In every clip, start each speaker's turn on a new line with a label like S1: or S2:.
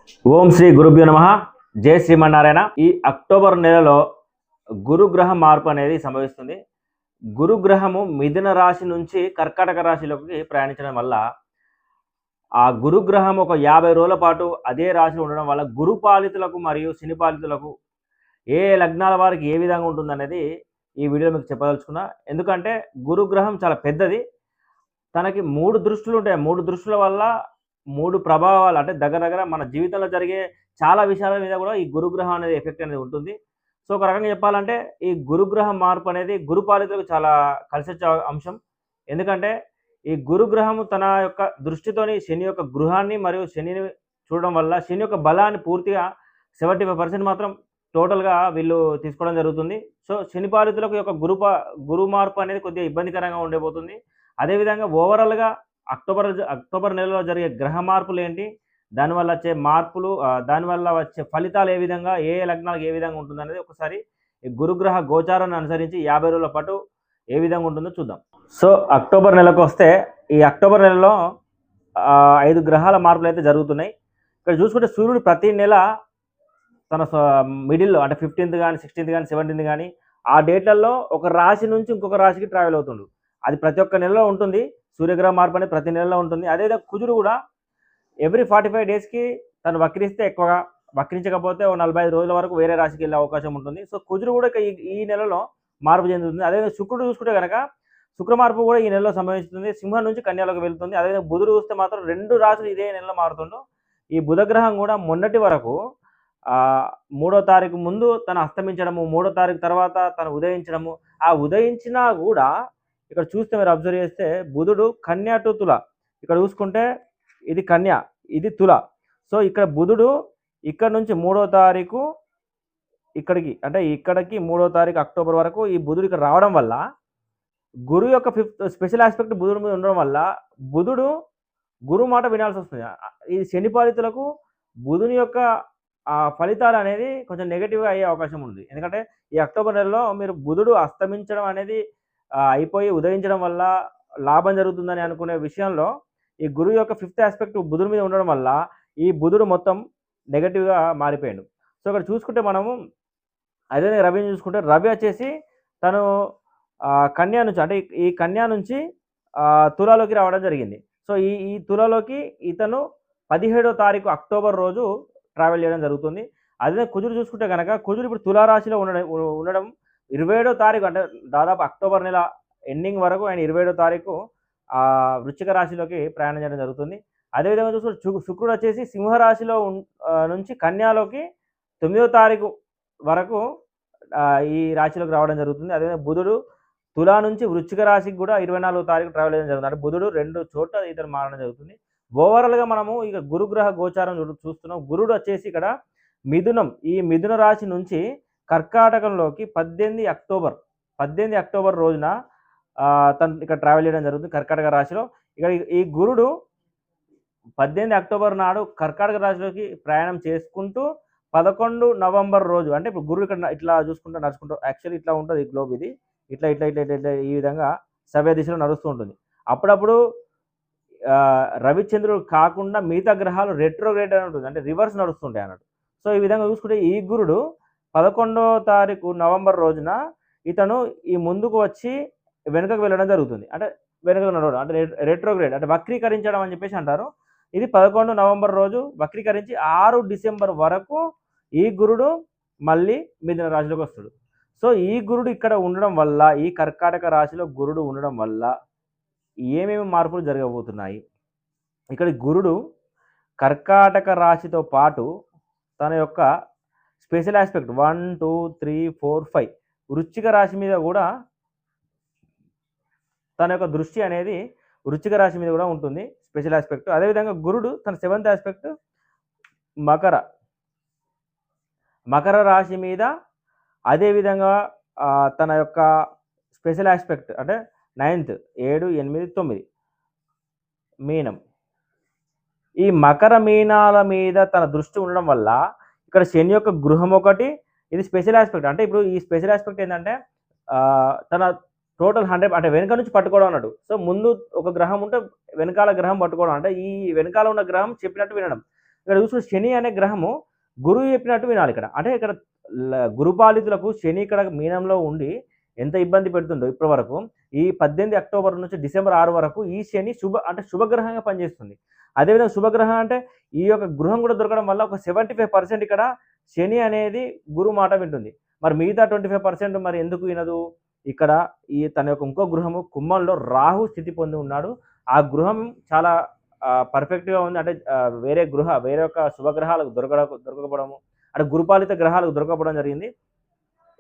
S1: ఓం శ్రీ గురుభ్యో నమః. జై శ్రీమన్నారాయణ. ఈ అక్టోబర్ నెలలో గురుగ్రహ మార్పు అనేది సంభవిస్తుంది. గురుగ్రహము మిథున రాశి నుంచి కర్కాటక రాశిలోకి ప్రయాణించడం వల్ల ఆ గురుగ్రహం ఒక 50 రోజుల పాటు అదే రాశిలో ఉండడం వల్ల గురు పాలితులకు మరియు శని పాలితులకు ఏ లగ్నాల వారికి ఏ విధంగా ఉంటుందనేది ఈ వీడియోలో మీకు చెప్పదలుచుకున్నా. ఎందుకంటే గురుగ్రహం చాలా పెద్దది. తనకి 3 దృష్టులు ఉంటాయి. 3 దృష్టుల వల్ల 3 ప్రభావాలు అంటే దగ్గర దగ్గర మన జీవితంలో జరిగే చాలా విషయాల మీద కూడా ఈ గురుగ్రహం అనేది ఎఫెక్ట్ అనేది ఉంటుంది. సో, ఒక రకంగా చెప్పాలంటే ఈ గురుగ్రహం మార్పు అనేది గురుపాలితులకు చాలా కలిసొచ్చే అంశం. ఎందుకంటే ఈ గురుగ్రహం తన యొక్క దృష్టితోని శని యొక్క గృహాన్ని మరియు శనిని చూడడం వల్ల శని యొక్క బలాన్ని పూర్తిగా 75% మాత్రం టోటల్‌గా వీళ్ళు తీసుకోవడం జరుగుతుంది. సో, శని పాలితులకు యొక్క గురు మార్పు అనేది కొద్దిగా ఇబ్బందికరంగా ఉండబోతుంది. అదేవిధంగా ఓవరాల్‌గా అక్టోబర్ నెలలో జరిగే గ్రహ మార్పులేంటి? దానివల్ల వచ్చే మార్పులు దానివల్ల వచ్చే ఫలితాలు ఏ విధంగా, ఏ ఏ లగ్నాలకు ఏ విధంగా ఉంటుందనేది ఒకసారి ఈ గురుగ్రహ గోచారాన్ని అనుసరించి 50 రోజుల పాటు ఏ విధంగా ఉంటుందో చూద్దాం. సో, అక్టోబర్ నెలకొస్తే ఈ అక్టోబర్ నెలలో 5 గ్రహాల మార్పులైతే జరుగుతున్నాయి. ఇక్కడ చూసుకుంటే సూర్యుడు ప్రతి నెల తన మిడిల్‌లో అంటే 15థ్ గాని, 16థ్ గాని, 17థ్ గాని ఆ డేట్‌లలో ఒక రాశి నుంచి ఇంకొక రాశికి ట్రావెల్ అవుతుండు. అది ప్రతి ఒక్క నెలలో ఉంటుంది. సూర్యగ్రహ మార్పు అనేది ప్రతి నెలలో ఉంటుంది. అదేవిధంగా కుజుడు కూడా ఎవ్రీ 45 డేస్‌కి తను వక్రిస్తే ఎక్కువగా, వక్రించకపోతే ఓ 45 రోజుల వరకు వేరే రాశికి వెళ్ళే అవకాశం ఉంటుంది. సో, కుజుడు కూడా ఈ ఈ నెలలో మార్పు చెందుతుంది. అదేవిధంగా శుక్రుడు చూసుకుంటే గనక శుక్ర మార్పు కూడా ఈ నెలలో సంభవిస్తుంది. సింహం నుంచి కన్యలోకి వెళ్తుంది. అదేవిధంగా బుధుడు చూస్తే మాత్రం 2 రాశులు ఇదే నెలలో మారుతుండు. ఈ బుధగ్రహం కూడా మొన్నటి వరకు 3వ తారీఖు ముందు తను అస్తమించడము, 3వ తారీఖు తర్వాత తను ఉదయించడము, ఆ ఉదయించినా కూడా ఇక్కడ చూస్తే మీరు అబ్జర్వ్ చేస్తే బుధుడు కన్య టు తుల. ఇక్కడ చూసుకుంటే ఇది కన్య, ఇది తుల. సో, ఇక్కడ బుధుడు ఇక్కడ నుంచి 3వ తారీఖు ఇక్కడికి అంటే ఇక్కడికి 3వ తారీఖు అక్టోబర్ వరకు ఈ బుధుడు ఇక్కడ రావడం వల్ల గురు యొక్క స్పెషల్ ఆస్పెక్ట్ బుధుడి మీద ఉండడం వల్ల బుధుడు గురువు మాట వినాల్సి వస్తుంది. ఈ శని పాలితులకు బుధుని యొక్క ఫలితాలు అనేది కొంచెం నెగెటివ్‌గా అయ్యే అవకాశం ఉంది. ఎందుకంటే ఈ అక్టోబర్ నెలలో మీరు బుధుడు అస్తమించడం అనేది అయిపోయి ఉదయించడం వల్ల లాభం జరుగుతుందని అనుకునే విషయంలో ఈ గురువు యొక్క ఫిఫ్త్ ఆస్పెక్ట్ బుధుడి మీద ఉండడం వల్ల ఈ బుధుడు మొత్తం నెగెటివ్‌గా మారిపోయిండు. సో, ఇక్కడ చూసుకుంటే మనము అదే రవిని చూసుకుంటే రవి వచ్చేసి తను కన్యా నుంచి అంటే ఈ కన్యా నుంచి తులాలోకి రావడం జరిగింది. సో, ఈ ఈ తులాలోకి ఇతను 17వ తారీఖు అక్టోబర్ రోజు ట్రావెల్ చేయడం జరుగుతుంది. అదే కుజుడు చూసుకుంటే గనక కుజుడు ఇప్పుడు తులారాశిలో ఉండడం 27వ తారీఖు అంటే దాదాపు అక్టోబర్ నెల ఎండింగ్ వరకు ఆయన 27వ తారీఖు వృశ్చిక రాశిలోకి ప్రయాణం చేయడం జరుగుతుంది. అదేవిధంగా చూసుకుంటే శుక్రుడు వచ్చేసి సింహరాశిలో నుంచి కన్యాలోకి 9వ తారీఖు వరకు ఈ రాశిలోకి రావడం జరుగుతుంది. అదేవిధంగా బుధుడు తులా నుంచి వృశ్చిక రాశికి కూడా 24వ తారీఖు ట్రావెల్ చేయడం జరుగుతుంది. అంటే బుధుడు 2 చోట్ల ఇతను మారడం జరుగుతుంది. ఓవరాల్‌గా మనము ఇక గురుగ్రహ గోచారం చూస్తున్నాం. గురుడు వచ్చేసి ఇక్కడ ఈ మిథున రాశి నుంచి కర్కాటకంలోకి 18 అక్టోబర్ రోజున తను ఇక్కడ ట్రావెల్ చేయడం జరుగుతుంది కర్కాటక రాశిలో. ఇక ఈ గురుడు 18 అక్టోబర్ నాడు కర్కాటక రాశిలోకి ప్రయాణం చేసుకుంటూ 11 నవంబర్ రోజు అంటే ఇప్పుడు గురుడు ఇక్కడ ఇట్లా చూసుకుంటూ నడుచుకుంటూ యాక్చువల్లీ ఇట్లా ఉంటుంది గ్లోబ్ ఇది. ఇట్లా ఇట్లా ఇట్లా ఇట్లా ఇట్లా ఈ విధంగా సవ్య దిశలో నడుస్తూ ఉంటుంది. అప్పుడప్పుడు రవిచంద్రుడు కాకుండా మిగతా గ్రహాలు రెట్రోగ్రేడ్ అని ఉంటుంది. అంటే రివర్స్ నడుస్తుంటాయి అన్నట్టు. సో, ఈ విధంగా చూసుకుంటే ఈ గురుడు 11వ తారీఖు నవంబర్ రోజున ఇతను ఈ ముందుకు వచ్చి వెనుకకు వెళ్ళడం జరుగుతుంది. అంటే వెనుకకు నడవడం అంటే రెట్రోగ్రేడ్ అంటే వక్రీకరించడం అని చెప్పేసి అంటారు. ఇది 11 నవంబర్ రోజు వక్రీకరించి 6 డిసెంబర్ వరకు ఈ గురుడు మళ్ళీ మిథున రాశిలోకి వస్తాడు. సో, ఈ గురుడు ఇక్కడ ఉండడం వల్ల ఈ కర్కాటక రాశిలో గురుడు ఉండడం వల్ల ఏమేమి మార్పులు జరగబోతున్నాయి? ఇక్కడ గురుడు కర్కాటక రాశితో పాటు తన యొక్క స్పెషల్ ఆస్పెక్ట్ 1, 2, 3, 4, 5 వృశ్చిక రాశి మీద కూడా తన యొక్క దృష్టి అనేది వృశ్చిక రాశి మీద కూడా ఉంటుంది స్పెషల్ ఆస్పెక్ట్. అదేవిధంగా గురుడు తన 7th ఆస్పెక్ట్ మకర రాశి మీద అదేవిధంగా తన యొక్క స్పెషల్ ఆస్పెక్ట్ అంటే 9th 7, 8, 9 మీనం. ఈ మకర మీనాల మీద తన దృష్టి ఉండడం వల్ల ఇక్కడ శని యొక్క గృహం ఒకటి ఇది స్పెషల్ ఆస్పెక్ట్. అంటే ఇప్పుడు ఈ స్పెషల్ ఆస్పెక్ట్ ఏంటంటే తన టోటల్ 100 అంటే వెనక నుంచి పట్టుకోవడం అన్నాడు. సో, ముందు ఒక గ్రహం ఉంటే వెనకాల గ్రహం పట్టుకోవడం అంటే ఈ వెనకాల ఉన్న గ్రహం చెప్పినట్టు వినడం. ఇక్కడ చూసుకుంటే శని అనే గ్రహము గురువు చెప్పినట్టు వినాలి ఇక్కడ. అంటే ఇక్కడ గురుపాలితులకు శని ఇక్కడ మీనంలో ఉండి ఎంత ఇబ్బంది పెడుతుందో ఇప్పటి వరకు, ఈ 18 అక్టోబర్ నుంచి డిసెంబర్ 6 వరకు ఈ శని శుభగ్రహంగా పనిచేస్తుంది. అదేవిధంగా శుభగ్రహం అంటే ఈ యొక్క గృహం కూడా దొరకడం వల్ల ఒక 75% ఇక్కడ శని అనేది గురువు మాట వింటుంది. మరి మిగతా 25% మరి ఎందుకు వినదు? ఇక్కడ తన యొక్క ఇంకో గృహము కుంభంలో రాహు స్థితి పొంది ఉన్నాడు. ఆ గృహం చాలా పర్ఫెక్ట్‌గా ఉంది. అంటే వేరే యొక్క శుభగ్రహాలకు దొరకకపోవడము, అంటే గురుపాలిత గ్రహాలకు దొరకకపోవడం జరిగింది.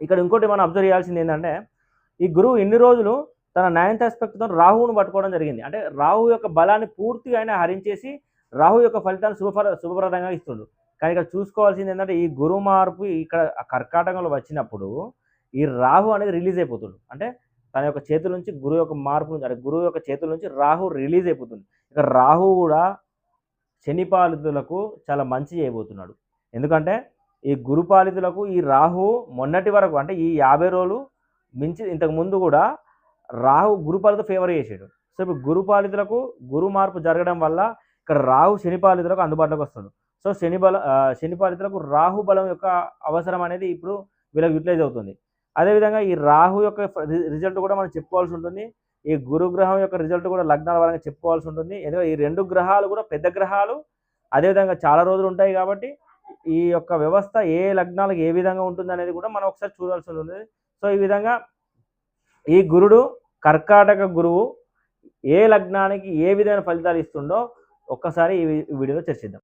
S1: ఇక్కడ ఇంకోటి మనం అబ్జర్వ్ చేయాల్సింది ఏంటంటే, ఈ గురువు ఇన్ని రోజులు తన 9th ఆస్పెక్ట్‌తో రాహువును పట్టుకోవడం జరిగింది. అంటే రాహు యొక్క బలాన్ని పూర్తిగా ఆయన హరించేసి రాహు యొక్క ఫలితాన్ని శుభప్రదంగా ఇస్తుండు. కానీ ఇక్కడ చూసుకోవాల్సింది ఏంటంటే, ఈ గురువు మార్పు ఇక్కడ కర్కాటకంలో వచ్చినప్పుడు ఈ రాహు అనేది రిలీజ్ అయిపోతుండు. అంటే తన యొక్క చేతుల నుంచి గురువు యొక్క మార్పు నుంచి, అంటే గురువు యొక్క చేతుల నుంచి రాహు రిలీజ్ అయిపోతుంది. ఇక రాహు కూడా శని పాలితులకు చాలా మంచి చేయబోతున్నాడు. ఎందుకంటే ఈ గురుపాలితులకు ఈ రాహు మొన్నటి వరకు, అంటే ఈ 50 రోజులు మించి ఇంతకు ముందు కూడా రాహు గురుపాలిత ఫేవర్ చేసాడు. సో ఇప్పుడు గురుపాలితులకు గురు మార్పు జరగడం వల్ల ఇక్కడ రాహు శని పాలితులకు అందుబాటులోకి వస్తుంది. సో శని పాలితులకు రాహు బలం యొక్క అవసరం అనేది ఇప్పుడు వీళ్ళకి యూటిలైజ్ అవుతుంది. అదేవిధంగా ఈ రాహు యొక్క రిజల్ట్ కూడా మనం చెప్పుకోవాల్సి ఉంటుంది. ఈ గురుగ్రహం యొక్క రిజల్ట్ కూడా లగ్నాల పరంగా చెప్పుకోవాల్సి ఉంటుంది. ఎందుకంటే ఈ 2 గ్రహాలు కూడా పెద్ద గ్రహాలు, అదేవిధంగా చాలా రోజులు ఉంటాయి కాబట్టి ఈ యొక్క వ్యవస్థ ఏ లగ్నాలకు ఏ విధంగా ఉంటుంది అనేది కూడా మనం ఒకసారి చూడాల్సి ఉంటుంది. సో ఈ విధంగా ఈ గురుడు కర్కాటక గురువు ఏ లగ్నానికి ఏ విధమైన ఫలితాలు ఇస్తుండో ఒక్కసారి ఈ వీడియోలో చర్చిద్దాం.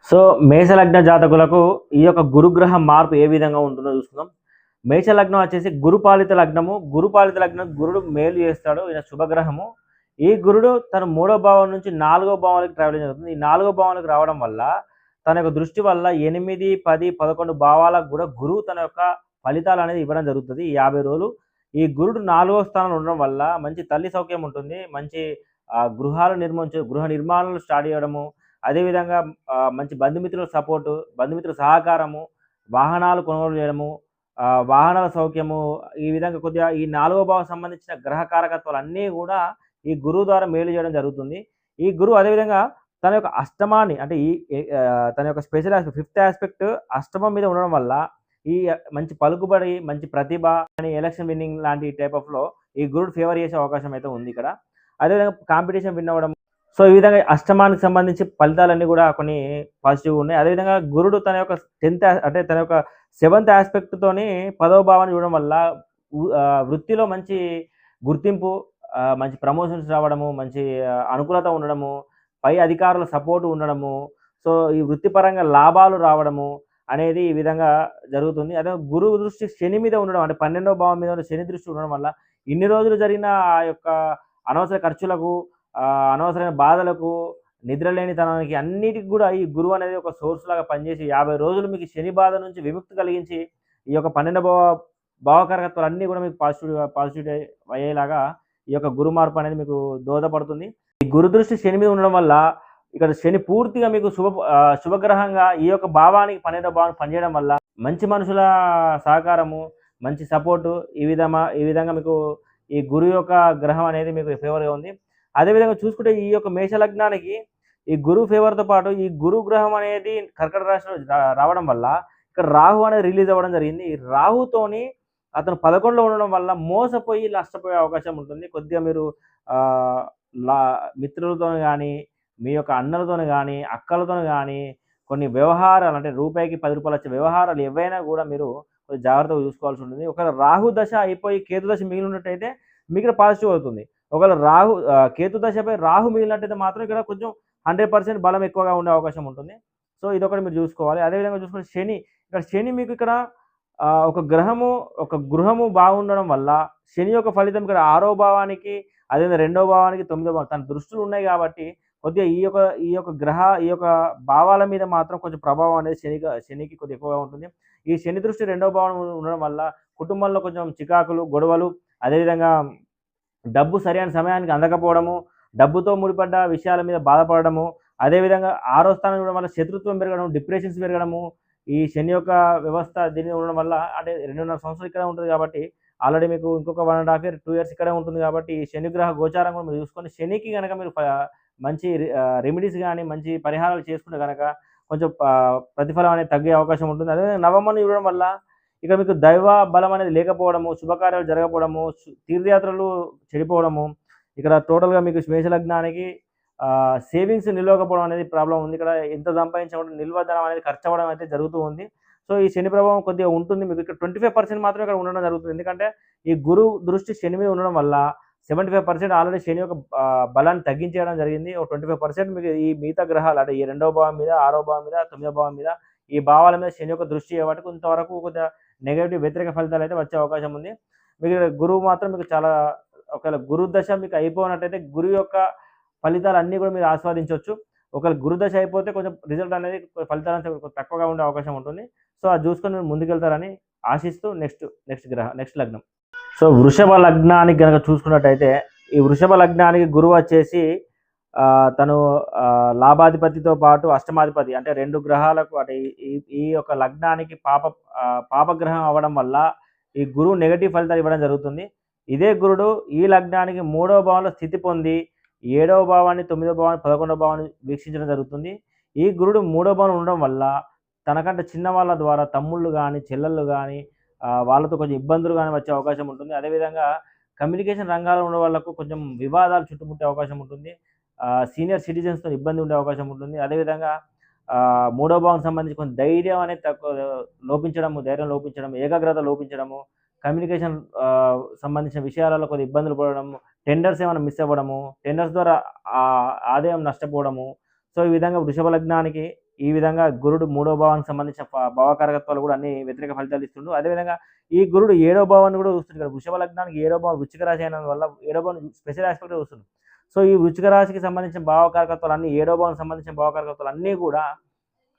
S1: సో మేష లగ్న జాతకులకు ఈ యొక్క గురుగ్రహ మార్పు ఏ విధంగా ఉంటుందో చూసుకుందాం. మేష లగ్నం వచ్చేసి గురుపాలిత లగ్నము. గురుపాలిత లగ్నం గురుడు మేలు చేస్తాడు, ఈయన శుభగ్రహము. ఈ గురుడు తన 3వ భావం నుంచి 4వ భావానికి ట్రావెలింగ్ జరుగుతుంది. ఈ 4వ భావానికి రావడం వల్ల తన యొక్క దృష్టి వల్ల 8, 10, 11 భావాలకు కూడా గురువు తన యొక్క ఫలితాలు అనేది ఇవ్వడం జరుగుతుంది. ఈ 50 రోజులు ఈ గురుడు 4వ స్థానంలో ఉండడం వల్ల మంచి తల్లి సౌఖ్యం ఉంటుంది. మంచి గృహ నిర్మాణాలు స్టార్ట్ చేయడము, అదేవిధంగా మంచి బంధుమిత్రుల సపోర్టు, బంధుమిత్రుల సహకారము, వాహనాలు కొనుగోలు చేయడము, వాహనాల సౌఖ్యము, ఈ విధంగా కొద్దిగా ఈ 4వ భావం సంబంధించిన గ్రహ కారకత్వాలు అన్నీ కూడా ఈ గురువు ద్వారా మేలు చేయడం జరుగుతుంది. ఈ గురువు అదేవిధంగా తన యొక్క అష్టమాన్ని, అంటే తన యొక్క స్పెషల్ ఆస్పెక్ట్ 5th ఆస్పెక్ట్ అష్టమం మీద ఉండడం వల్ల ఈ మంచి పలుకుబడి, మంచి ప్రతిభ అని ఎలక్షన్ విన్నింగ్ లాంటి టైప్ ఆఫ్లో ఈ గురుడు ఫేవర్ చేసే అవకాశం అయితే ఉంది ఇక్కడ. అదేవిధంగా కాంపిటీషన్ విన్ అవ్వడం. సో ఈ విధంగా అష్టమానికి సంబంధించి ఫలితాలన్నీ కూడా కొన్ని పాజిటివ్గా ఉన్నాయి. అదేవిధంగా గురుడు తన యొక్క 7th ఆస్పెక్ట్తోని 10వ భావాన్ని చూడడం వల్ల వృత్తిలో మంచి గుర్తింపు, మంచి ప్రమోషన్స్ రావడము, మంచి అనుకూలత ఉండడము, పై అధికారుల సపోర్ట్ ఉండడము, సో ఈ వృత్తిపరంగా లాభాలు రావడము అనేది ఈ విధంగా జరుగుతుంది. అదే గురువు దృష్టి శని మీద ఉండడం, అంటే 12వ భావం మీద శని దృష్టి ఉండడం వల్ల ఇన్ని రోజులు జరిగిన ఆ యొక్క అనవసర ఖర్చులకు, అనవసరమైన బాధలకు, నిద్రలేనితనానికి అన్నిటికి కూడా ఈ గురువు అనేది ఒక సోర్స్ లాగా పనిచేసి 50 రోజులు మీకు శని బాధ నుంచి విముక్తి కలిగించి ఈ యొక్క 12వ భావకారకత్వాలు అన్నీ కూడా మీకు పాజిటివ్ అయ్యేలాగా ఈ యొక్క గురు మార్పు అనేది మీకు దోహదపడుతుంది. ఈ గురు దృష్టి శని మీద ఉండడం వల్ల ఇక్కడ శని పూర్తిగా మీకు శుభగ్రహంగా ఈ యొక్క భావానికి 12వ భావానికి పనిచేయడం వల్ల మంచి మనుషుల సహకారము, మంచి సపోర్టు, ఈ విధంగా మీకు ఈ గురు యొక్క గ్రహం అనేది మీకు ఫేవర్గా ఉంది. అదేవిధంగా చూసుకుంటే ఈ యొక్క మేష లగ్నానికి ఈ గురువు ఫేవర్తో పాటు ఈ గురు గ్రహం అనేది కర్కట రాశిలో రావడం వల్ల ఇక్కడ రాహు అనేది రిలీజ్ అవ్వడం జరిగింది. ఈ రాహుతోని అతను 11లో ఉండడం వల్ల మోసపోయి నష్టపోయే అవకాశం ఉంటుంది. కొద్దిగా మీరు మిత్రులతో కానీ, మీ యొక్క అన్నలతో కానీ, అక్కలతో కానీ కొన్ని వ్యవహారాలు, అంటే రూపాయికి 10 రూపాయలు వచ్చే వ్యవహారాలు ఏవైనా కూడా మీరు కొంచెం జాగ్రత్తగా చూసుకోవాల్సి ఉంటుంది. ఒకవేళ రాహు దశ అయిపోయి కేతు దశ మిగిలినట్టయితే మీకు పాజిటివ్ అవుతుంది. ఒకవేళ కేతు దశపై రాహు మిగిలినట్టయితే మాత్రం ఇక్కడ కొంచెం 100% బలం ఎక్కువగా ఉండే అవకాశం ఉంటుంది. సో ఇదొకటి మీరు చూసుకోవాలి. అదేవిధంగా చూసుకుంటే శని మీకు ఇక్కడ ఒక గృహము బాగుండడం వల్ల శని యొక్క ఫలితం ఇక్కడ 6వ భావానికి, అదేవిధంగా 2వ భావానికి, 9వ భావం తన దృష్టిలు ఉన్నాయి కాబట్టి కొద్దిగా ఈ యొక్క భావాల మీద మాత్రం కొంచెం ప్రభావం అనేది శనికి కొద్దిగా ఎక్కువగా ఉంటుంది. ఈ శని దృష్టి 2వ భావం ఉండడం వల్ల కుటుంబంలో కొంచెం చికాకులు, గొడవలు, అదేవిధంగా డబ్బు సరైన సమయానికి అందకపోవడము, డబ్బుతో ముడిపడ్డ విషయాల మీద బాధపడము, అదేవిధంగా 6వ స్థానం ఉండడం వల్ల శత్రుత్వం పెరగడం, డిప్రెషన్స్ పెరగడము, ఈ శని యొక్క వ్యవస్థ దీని ఉండడం వల్ల, అంటే 2.5 సంవత్సరాలు ఇక్కడ ఉంటుంది కాబట్టి ఆల్రెడీ మీకు ఇంకొక 1.5 year 2 years ఇక్కడే ఉంటుంది కాబట్టి ఈ శని గ్రహ గోచారం కూడా మీరు చూసుకొని శనికి కనుక మీరు మంచి రెమెడీస్ కానీ మంచి పరిహారాలు చేసుకుంటే కనుక కొంచెం ప్రతిఫలం అనేది తగ్గే అవకాశం ఉంటుంది. అదేవిధంగా నవమని ఇవ్వడం వల్ల ఇక మీకు దైవ బలం అనేది లేకపోవడము, శుభకార్యాలు జరగకపోవడము, తీర్థయాత్రలు చెడిపోవడము, ఇక్కడ టోటల్‌గా మీకు మేష లగ్నానికి సేవింగ్స్ నిలవకపోవడం అనేది ప్రాబ్లమ్ ఉంది. ఇక్కడ ఎంత సంపాదించినా కూడా నిల్వ ధనం అనేది ఖర్చవ్వడం అయితే జరుగుతూ ఉంది. సో, ఈ శని ప్రభావం కొద్దిగా ఉంటుంది. మీకు ఇక్కడ 25% మాత్రమే ఇక్కడ ఉండడం జరుగుతుంది. ఎందుకంటే ఈ గురువు దృష్టి శని మీద ఉండడం వల్ల 75% ఆల్రెడీ శని యొక్క బలాన్ని తగ్గించేయడం జరిగింది. ఒక 25% మీకు ఈ మిగతా గ్రహాలు అంటే ఈ 2వ భావం మీద, 6వ భావం మీద, 9వ భావం మీద ఈ భావాల మీద శని యొక్క దృష్టి కాబట్టి కొంతవరకు కొద్దిగా నెగెటివ్ వ్యతిరేక ఫలితాలు అయితే వచ్చే అవకాశం ఉంది. మీకు గురువు మాత్రం మీకు చాలా ఒకవేళ గురు దశ మీకు అయిపోయినట్టయితే గురువు యొక్క ఫలితాలు అన్నీ కూడా మీరు ఆస్వాదించవచ్చు. ఒకవేళ గురుదశ అయిపోతే కొంచెం రిజల్ట్ అనేది ఫలితాలు తక్కువగా ఉండే అవకాశం ఉంటుంది. సో, అది చూసుకొని మీరు ముందుకెళ్తారని ఆశిస్తూ నెక్స్ట్ లగ్నం. సో, వృషభ లగ్నానికి గనక చూసుకున్నట్టయితే ఈ వృషభ లగ్నానికి గురువు వచ్చేసి తను లాభాధిపతితో పాటు అష్టమాధిపతి అంటే 2 గ్రహాలకు అంటే ఈ యొక్క లగ్నానికి పాపగ్రహం అవ్వడం వల్ల ఈ గురువు నెగెటివ్ ఫలితాలు ఇవ్వడం జరుగుతుంది. ఇదే గురుడు ఈ లగ్నానికి 3వ భావంలో స్థితి పొంది 7వ భావాన్ని, 9వ భావాన్ని, 11వ భావాన్ని వీక్షించడం జరుగుతుంది. ఈ గురుడు 3వ భావం ఉండడం వల్ల తనకంటే చిన్న వాళ్ళ ద్వారా తమ్ముళ్ళు కానీ, చెల్లెళ్ళు కానీ వాళ్ళతో కొంచెం ఇబ్బందులు కానీ వచ్చే అవకాశం ఉంటుంది. అదేవిధంగా కమ్యూనికేషన్ రంగాల్లో ఉన్న వాళ్ళకు కొంచెం వివాదాలు చుట్టుముట్టే అవకాశం ఉంటుంది. సీనియర్ సిటిజన్స్‌తో ఇబ్బంది ఉండే అవకాశం ఉంటుంది. అదేవిధంగా 3వ భావానికి సంబంధించి కొంచెం ధైర్యం అనేది ధైర్యం లోపించడం, ఏకాగ్రత లోపించడము, కమ్యూనికేషన్ సంబంధించిన విషయాలలో కొద్దిగా ఇబ్బందులు పడడము, టెండర్స్ ఏమైనా మిస్ అవ్వడము, టెండర్స్ ద్వారా ఆదాయం నష్టపోవడము. సో, ఈ విధంగా వృషభ లగ్నానికి ఈ విధంగా గురుడు 3వ భావానికి సంబంధించిన భావకారకత్వాలు కూడా అన్ని వ్యతిరేక ఫలితాలు ఇస్తుండు. అదేవిధంగా ఈ గురుడు 7వ భావాన్ని కూడా చూస్తుంది. ఇక్కడ వృషభ లగ్నానికి 7వ భావం వృశ్చిక రాశి అయినందు వల్ల 7వ భావం స్పెషల్ ఆస్పెక్ట్ చూస్తుంది. సో, ఈ వృశ్చిక రాశికి సంబంధించిన భావకారకత్వాలు అన్నీ 7వ భావానికి సంబంధించిన భావకారకత్వాలు అన్నీ కూడా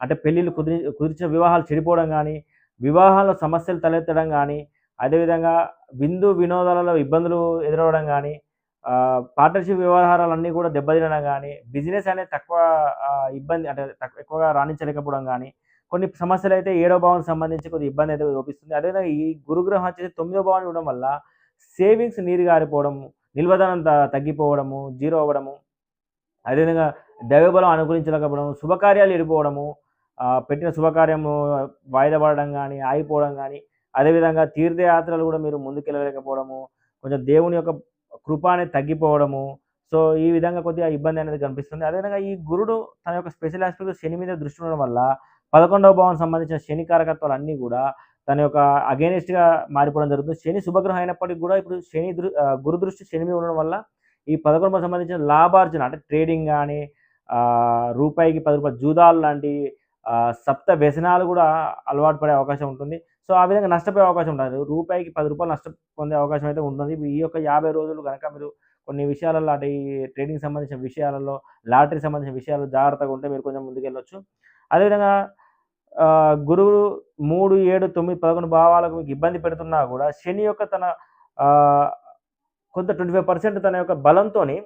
S1: అంటే పెళ్ళిళ్ళు కుదిర్చిన వివాహాలు చెడిపోవడం కానీ, వివాహాల్లో సమస్యలు తలెత్తడం కానీ, అదేవిధంగా విందు వినోదాలలో ఇబ్బందులు ఎదురవ్వడం కానీ, పార్ట్నర్‌షిప్ వ్యవహారాలన్నీ కూడా దెబ్బతినడం గానీ, బిజినెస్ అనేది తక్కువ ఇబ్బంది అంటే ఎక్కువగా రాణించలేకపోవడం గానీ, కొన్ని సమస్యలైతే 7వ భావానికి సంబంధించి కొద్దిగా ఇబ్బంది అయితే చూపిస్తుంది. అదేవిధంగా ఈ గురుగ్రహం వచ్చేసి 9వ భావాన్ని ఇవ్వడం వల్ల సేవింగ్స్ నీరు గారిపోవడము, నిల్వధనం తగ్గిపోవడము, జీరో అవ్వడము, అదేవిధంగా దైవబలం అనుకూలించలేకపోవడం, శుభకార్యాలు ఎడిపోవడము, పెట్టిన శుభకార్యము వాయిదా పడడం గానీ, ఆగిపోవడం గానీ, అదేవిధంగా తీర్థయాత్రలు కూడా మీరు ముందుకెళ్ళలేకపోవడము, కొంచెం దేవుని యొక్క కృప అనేది తగ్గిపోవడము. సో, ఈ విధంగా కొద్దిగా ఇబ్బంది అనేది కనిపిస్తుంది. అదేవిధంగా ఈ గురుడు తన యొక్క స్పెషల్ ఆస్పెక్ట్ శని మీద దృష్టి ఉండడం వల్ల 11వ భావానికి సంబంధించిన శని కారకత్వాలన్నీ కూడా తన యొక్క అగైనెస్ట్‌గా మారిపోవడం జరుగుతుంది. శని శుభగ్రహం అయినప్పటికి కూడా ఇప్పుడు గురు దృష్టి శని మీద ఉండడం వల్ల ఈ 11వ భావానికి సంబంధించిన లాభార్జన అంటే ట్రేడింగ్ గానీ, రూపాయికి రూ. 10 జూదాలు లాంటి సప్త వ్యసనాలు కూడా అలవాటు పడే అవకాశం ఉంటుంది. సో, ఆ విధంగా నష్టపోయే అవకాశం ఉండదు. రూపాయికి రూ. 10 నష్టం పొందే అవకాశం అయితే ఉంటుంది. ఈ యొక్క 50 రోజులు గనక మీరు కొన్ని విషయాలలో అంటే ఈ ట్రేడింగ్‌కి సంబంధించిన విషయాలలో, లాటరీకి సంబంధించిన విషయాల్లో జాగ్రత్తగా ఉంటే మీరు కొంచెం ముందుకెళ్ళొచ్చు. అదేవిధంగా గురువు 3, 7, 9, 11 భావాలకు మీకు ఇబ్బంది పెడుతున్నా కూడా శని యొక్క తన కొంత 25% తన యొక్క బలంతోని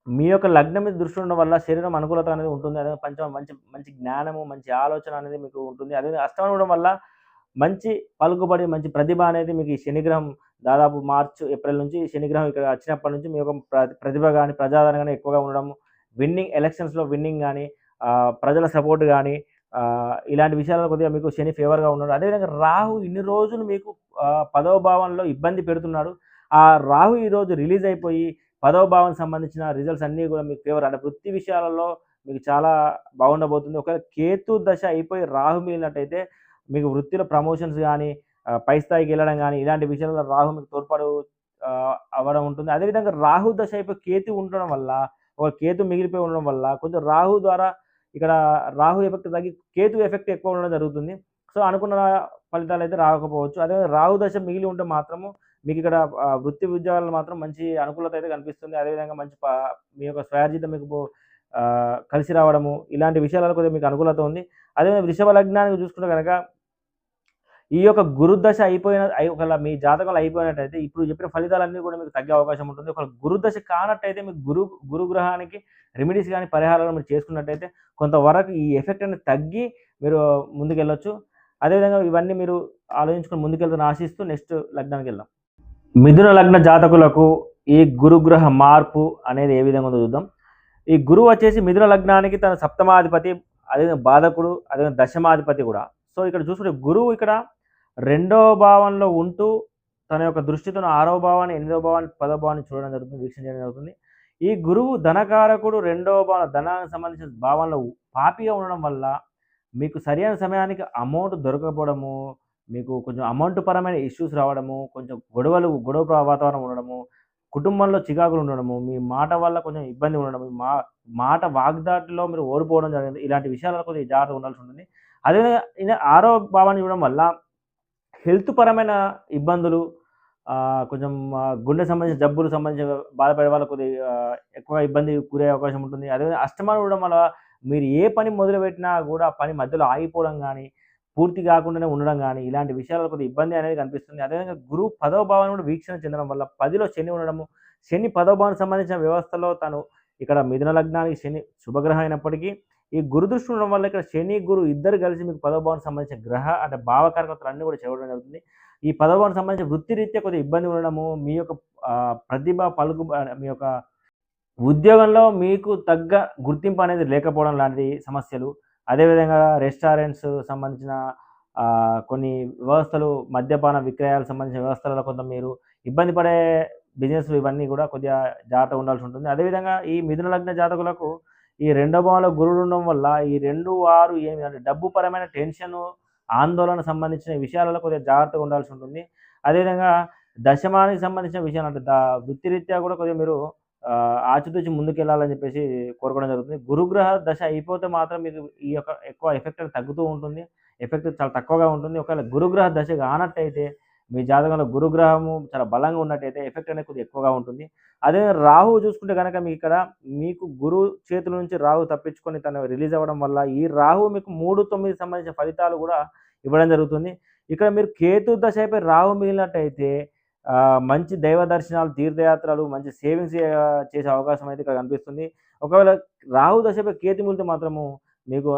S1: మీ యొక్క లగ్నం మీద దృష్టి ఉండడం వల్ల శరీరం అనుకూలత అనేది ఉంటుంది. అదే మంచి జ్ఞానము, మంచి ఆలోచన అనేది మీకు ఉంటుంది. అదేవిధంగా అష్టమం ఉండడం వల్ల మంచి పలుకుబడి, మంచి ప్రతిభ అనేది మీకు ఈ శనిగ్రహం దాదాపు మార్చ్, ఏప్రిల్ నుంచి శనిగ్రహం ఇక్కడ వచ్చినప్పటి నుంచి మీ యొక్క ప్రతిభ గానీ, ప్రజాదరణ గానీ ఎక్కువగా ఉండడం, ఎలక్షన్స్‌లో విన్నింగ్ గానీ, ప్రజల సపోర్ట్ గానీ, ఇలాంటి విషయాల్లో కొద్దిగా మీకు శని ఫేవర్‌గా ఉన్నాడు. అదేవిధంగా రాహు ఇన్ని రోజులు మీకు 10వ భావంలో ఇబ్బంది పెడుతున్నాడు. ఆ రాహు ఈరోజు రిలీజ్ అయిపోయి 10వ భావానికి సంబంధించిన రిజల్ట్స్ అన్నీ కూడా మీకు ఫేవర్ అంటే వృత్తి విషయాలలో మీకు చాలా బాగుండబోతుంది. ఒకవేళ కేతు దశ అయిపోయి రాహు మిగిలినట్టయితే మీకు వృత్తిలో ప్రమోషన్స్ గానీ, పై స్థాయికి వెళ్ళడం గానీ, ఇలాంటి విషయాలలో రాహు మీకు తోడ్పాటు అవ్వడం ఉంటుంది. అదేవిధంగా రాహు దశ అయిపోయి కేతు ఉండడం వల్ల, ఒక కేతు మిగిలిపోయి ఉండడం వల్ల కొంచెం రాహు ద్వారా ఇక్కడ రాహు ఎఫెక్ట్ తగ్గి కేతు ఎఫెక్ట్ ఎక్కువ ఉండడం జరుగుతుంది. సో, అనుకున్న ఫలితాలు అయితే రాకపోవచ్చు. అదే రాహు దశ మిగిలి ఉంటే మాత్రము మీకు ఇక్కడ వృత్తి ఉద్యోగాల్లో మాత్రం మంచి అనుకూలత అయితే కనిపిస్తుంది. అదేవిధంగా మంచి మీ యొక్క స్వయార్జితం మీకు కలిసి రావడము, ఇలాంటి విషయాలలో కొద్దిగా మీకు అనుకూలత ఉంది. అదేవిధంగా వృషభ లగ్నానికి చూసుకుంటే గనక ఈ యొక్క గురుదశ ఒకవేళ మీ జాతకంలో అయిపోయినట్టయితే ఇప్పుడు చెప్పిన ఫలితాలన్నీ కూడా మీకు తగ్గే అవకాశం ఉంటుంది. ఒకవేళ గురుదశ కానట్టయితే మీకు గురుగ్రహానికి రెమెడీస్ గానీ, పరిహారాలు మీరు చేసుకున్నట్టయితే కొంతవరకు ఈ ఎఫెక్ట్ అనేది తగ్గి మీరు ముందుకెళ్ళొచ్చు. అదేవిధంగా ఇవన్నీ మీరు ఆలోచించుకొని ముందుకెళ్తారని ఆశిస్తూ నెక్స్ట్ లగ్నానికి వెళ్దాం. మిథున లగ్న జాతకులకు ఈ గురుగ్రహ మార్పు అనేది ఏ విధంగా ఉందో చూద్దాం. ఈ గురువు వచ్చేసి మిథున లగ్నానికి తన సప్తమాధిపతి, అదేవిధంగా బాధకుడు, అదేవిధంగా దశమాధిపతి కూడా. సో ఇక్కడ చూసుకుంటే గురువు ఇక్కడ 2వ భావంలో ఉంటూ తన యొక్క దృష్టితోని 6వ భావాన్ని, 8వ భావాన్ని, 10వ భావాన్ని చూడడం జరుగుతుంది, వీక్షించడం జరుగుతుంది. ఈ గురువు ధనకారకుడు 2వ భావం ధనానికి సంబంధించిన భావంలో పాపిగా ఉండడం వల్ల మీకు సరైన సమయానికి అమౌంట్ దొరకకపోవడము, మీకు కొంచెం అమౌంట్ పరమైన ఇష్యూస్ రావడము, కొంచెం గొడవ వాతావరణం ఉండడము, కుటుంబంలో చికాకులు ఉండడము, మీ మాట వల్ల కొంచెం ఇబ్బంది ఉండడము, మాట వాగ్దాటిలో మీరు ఓడిపోవడం జరిగింది. ఇలాంటి విషయాలలో కొద్దిగా జాగ్రత్తగా ఉండాల్సి ఉంటుంది. అదేవిధంగా 6వ భావాన్ని చూడడం వల్ల హెల్త్ పరమైన ఇబ్బందులు, కొంచెం గుండె సంబంధించిన జబ్బులు సంబంధించిన బాధపడే వాళ్ళకు కొద్దిగా ఎక్కువ ఇబ్బంది గురయ్యే అవకాశం ఉంటుంది. అదేవిధంగా అష్టమాలు ఉండడం వల్ల మీరు ఏ పని మొదలుపెట్టినా కూడా ఆ పని మధ్యలో ఆగిపోవడం గానీ, పూర్తి కాకుండానే ఉండడం గానీ, ఇలాంటి విషయాలలో కొద్దిగా ఇబ్బంది అనేది కనిపిస్తుంది. అదేవిధంగా గురువు 10వ భావాన్ని కూడా వీక్షణ చెందడం వల్ల 10లో శని ఉండడము, శని 10వ భావానికి సంబంధించిన వ్యవస్థలో తను ఇక్కడ మిథున లగ్నానికి శని శుభగ్రహం అయినప్పటికీ, ఈ గురు దృష్టి ఉండడం వల్ల ఇక్కడ శని, గురు ఇద్దరు కలిసి మీకు 10వ భావానికి సంబంధించిన అంటే భావకారకతలు అన్నీ కూడా చూడడం జరుగుతుంది. ఈ 10వ భావానికి సంబంధించిన వృత్తిరీత్యా కొద్దిగా ఇబ్బంది ఉండడము, మీ యొక్క ప్రతిభ, మీ యొక్క ఉద్యోగంలో మీకు తగ్గ గుర్తింపు అనేది లేకపోవడం లాంటి సమస్యలు, అదేవిధంగా రెస్టారెంట్స్ సంబంధించిన కొన్ని వ్యవస్థలు, మద్యపాన విక్రయాలకు సంబంధించిన వ్యవస్థలలో కొంత మీరు ఇబ్బంది పడే బిజినెస్లు ఇవన్నీ కూడా కొద్దిగా జాగ్రత్తగా ఉండాల్సి ఉంటుంది. అదేవిధంగా ఈ మిథున లగ్న జాతకులకు ఈ 2వ భావంలో గురుడు ఉండడం వల్ల ఈ 2, 6, 8 అంటే డబ్బు పరమైన టెన్షను, ఆందోళన సంబంధించిన విషయాలలో కొద్దిగా జాగ్రత్తగా ఉండాల్సి ఉంటుంది. అదేవిధంగా దశమానికి సంబంధించిన విషయాలు అంటే వృత్తిరీత్యా కూడా కొద్దిగా మీరు ఆచితూచి ముందుకెళ్ళాలని చెప్పేసి కోరుకోవడం జరుగుతుంది. గురుగ్రహ దశ అయిపోతే మాత్రం మీకు ఈ యొక్క ఎక్కువ ఎఫెక్ట్ అనేది తగ్గుతూ ఉంటుంది. ఎఫెక్ట్ చాలా తక్కువగా ఉంటుంది. ఒకవేళ గురుగ్రహ దశ కానట్టయితే మీ జాతకంలో గురుగ్రహము చాలా బలంగా ఉన్నట్టయితే ఎఫెక్ట్ అనేది కొద్దిగా ఎక్కువగా ఉంటుంది. అదే రాహువు చూసుకుంటే గనక మీకు గురువు చేతుల నుంచి రాహువు తప్పించుకొని తను రిలీజ్ అవ్వడం వల్ల ఈ రాహువు మీకు 3, 9 సంబంధించిన ఫలితాలు కూడా ఇవ్వడం జరుగుతుంది. ఇక్కడ మీరు కేతు దశ అయిపోయి రాహువు మిగిలినట్టయితే మంచి దైవ దర్శనాలు, తీర్థయాత్రలు, మంచి సేవింగ్స్ చేసే అవకాశం అయితే ఇక్కడ కనిపిస్తుంది. ఒకవేళ రాహు దశపై కేతు మిగిలితే మాత్రము మీకు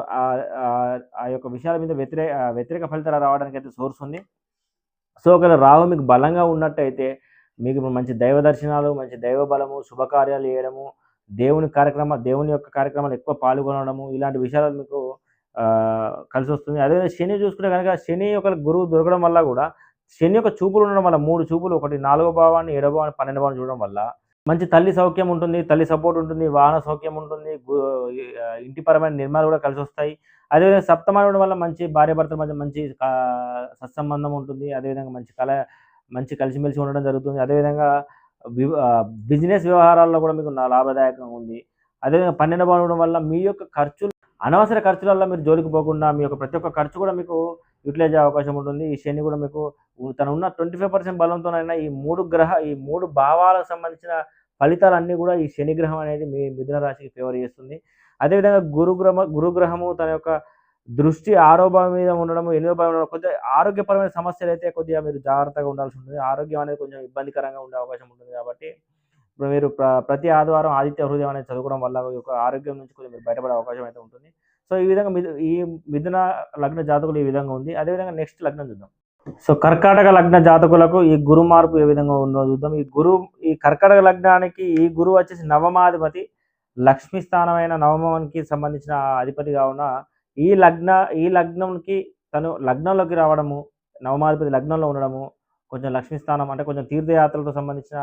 S1: ఆ యొక్క విషయాల మీద వ్యతిరేక ఫలితాలు రావడానికి అయితే సోర్స్ ఉంది. సో ఒకవేళ రాహు మీకు బలంగా ఉన్నట్టయితే మీకు మంచి దైవ దర్శనాలు, మంచి దైవ బలము, శుభకార్యాలు చేయడము, దేవుని యొక్క కార్యక్రమాలు ఎక్కువ పాల్గొనడము, ఇలాంటి విషయాలు మీకు కలిసి వస్తుంది. అదేవిధంగా శని చూసుకుంటే కనుక శని ఒకవేళ గురువు దొరకడం వల్ల కూడా శని యొక్క చూపులు ఉండడం వల్ల 3 చూపులు, ఒకటి 4వ భావాన్ని, 7వ భావాన్ని, 12వ భావాన్ని చూడడం వల్ల మంచి తల్లి సౌఖ్యం ఉంటుంది, తల్లి సపోర్ట్ ఉంటుంది, వాహన సౌఖ్యం ఉంటుంది, ఇంటిపరమైన నిర్మాణాలు కూడా కలిసి వస్తాయి. అదేవిధంగా సప్తమాన్ని ఉండడం వల్ల మంచి భార్యాభర్తల మధ్య మంచి సత్సంబంధం ఉంటుంది. అదేవిధంగా మంచి కలిసిమెలిసి ఉండడం జరుగుతుంది. అదేవిధంగా బిజినెస్ వ్యవహారాల్లో కూడా మీకు లాభదాయకంగా ఉంది. అదేవిధంగా 12వ భావం ఉండడం వల్ల మీ యొక్క అనవసర ఖర్చులలో మీరు జోలికి పోకుండా మీ యొక్క ప్రతి ఒక్క ఖర్చు కూడా మీకు యూటిలైజ్ అయ్యే అవకాశం ఉంటుంది. ఈ శని కూడా మీకు తను ఉన్న 25% బలంతోనైనా ఈ 3 భావాలకు సంబంధించిన ఫలితాలన్నీ కూడా ఈ శని గ్రహం అనేది మీ మిథున రాశికి ఫేవర్ చేస్తుంది. అదేవిధంగా గురుగ్రహము తన యొక్క దృష్టి 6వ భావం మీద ఉండడం, 8వ భావం ఉండడం, కొద్దిగా ఆరోగ్యపరమైన సమస్యలు అయితే కొద్దిగా మీరు జాగ్రత్తగా ఉండాల్సి ఉంటుంది. ఆరోగ్యం అనేది కొంచెం ఇబ్బందికరంగా ఉండే అవకాశం ఉంటుంది. కాబట్టి ఇప్పుడు మీరు ప్రతి ఆదివారం ఆదిత్య హృదయం అనేది చదువుకోవడం వల్ల ఒక ఆరోగ్యం నుంచి కొద్దిగా మీరు బయటపడే అవకాశం అయితే ఉంటుంది. సో ఈ విధంగా ఈ మిథున లగ్న జాతకులు ఈ విధంగా ఉంది. అదేవిధంగా నెక్స్ట్ లగ్నం చూద్దాం. సో కర్కాటక లగ్న జాతకులకు ఈ గురు మార్పు ఏ విధంగా ఉందో చూద్దాం. ఈ కర్కాటక లగ్నానికి ఈ గురువు వచ్చేసి నవమాధిపతి, లక్ష్మీ స్థానమైన నవమానికి సంబంధించిన అధిపతిగా ఉన్న ఈ లగ్నంకి తను లగ్నంలోకి రావడము, నవమాధిపతి లగ్నంలో ఉండడము, కొంచెం లక్ష్మీ స్థానం అంటే కొంచెం తీర్థయాత్రలతో సంబంధించిన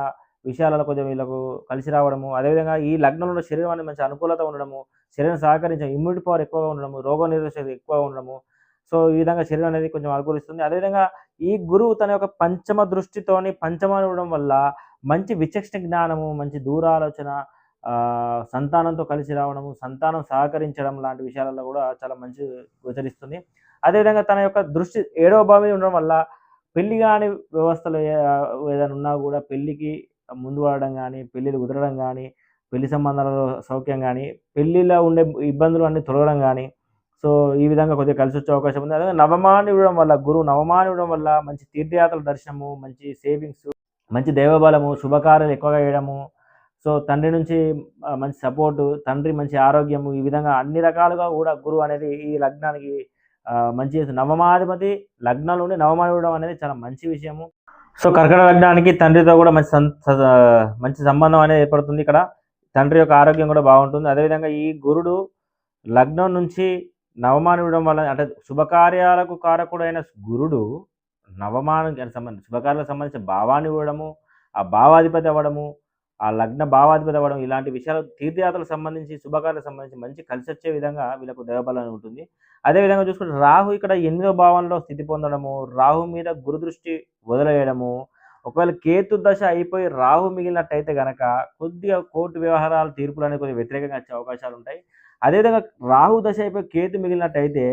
S1: విషయాలలో కొంచెం వీళ్ళకు కలిసి రావడము, అదేవిధంగా ఈ లగ్నంలో శరీరం అనేది మంచి అనుకూలత ఉండడము, శరీరం సహకరించే ఇమ్యూనిటీ పవర్ ఎక్కువగా ఉండడము, రోగనిరోధక శక్తి ఎక్కువగా ఉండడము. సో ఈ విధంగా శరీరం అనేది కొంచెం అనుకూలిస్తుంది. అదేవిధంగా ఈ గురువు తన యొక్క పంచమ దృష్టితోని పంచమాన్ని ఉండడం వల్ల మంచి విచక్షణ జ్ఞానము, మంచి దూరాలోచన, సంతానంతో కలిసి రావడము, సంతానం సహకరించడం లాంటి విషయాలలో కూడా చాలా మంచి గోచరిస్తుంది. అదేవిధంగా తన యొక్క దృష్టి 7వ భావం మీద ఉండడం వల్ల పెళ్లి కాని వ్యవస్థలు ఏదైనా ఉన్నా కూడా పెళ్లికి ముందు పడడం కానీ, పెళ్ళిళ్ళు కుదరడం కానీ, పెళ్లి సంబంధాలలో సౌఖ్యం కానీ, పెళ్లిలో ఉండే ఇబ్బందులు అన్నీ తొలగడం కానీ, సో ఈ విధంగా కొద్దిగా కలిసి వచ్చే అవకాశం ఉంది. అదే నవమాన్ని ఇవ్వడం వల్ల నవమాన్ని ఇవ్వడం వల్ల మంచి తీర్థయాత్రల దర్శనము, మంచి సేవింగ్స్, మంచి దైవబలము, శుభకార్యాలు ఎక్కువగా చేయడము, సో తండ్రి నుంచి మంచి సపోర్టు, తండ్రి మంచి ఆరోగ్యము, ఈ విధంగా అన్ని రకాలుగా కూడా గురువు అనేది ఈ లగ్నానికి మంచి నవమాధిపతి లగ్నాలు ఉండి నవమాన్ని ఇవ్వడం అనేది చాలా మంచి విషయము. సో కర్కాటక లగ్నానికి తండ్రితో కూడా మంచి సంబంధం అనేది ఏర్పడుతుంది. ఇక్కడ తండ్రి యొక్క ఆరోగ్యం కూడా బాగుంటుంది. అదేవిధంగా ఈ గురుడు లగ్నం నుంచి నవమానం ఇవ్వడం వల్ల అంటే శుభకార్యాలకు కారకుడైన గురుడు నవమానం శుభకార్యాలకు సంబంధించిన భావాన్ని ఇవ్వడము, ఆ భావాధిపతి అవ్వడము, ఆ లగ్న భావాధిపతి అవ్వడం ఇలాంటి విషయాలు తీర్థయాత్రలకు సంబంధించి శుభకార్యాలకు సంబంధించి మంచి కలిసొచ్చే విధంగా వీళ్ళకు దైవబలం ఉంటుంది. అదేవిధంగా చూసుకుంటే రాహు ఇక్కడ 8వ భావంలో స్థితి పొందడము, రాహు మీద గురు దృష్టి వదిలేయడము, ఒకవేళ కేతు దశ అయిపోయి రాహు మిగిలినట్టయితే గనక కొద్దిగా కోర్టు వ్యవహారాలు తీర్పులనేవి కొద్దిగా వ్యతిరేకంగా వచ్చే అవకాశాలుంటాయి. అదేవిధంగా రాహు దశ అయిపోయి కేతు మిగిలినట్టయితే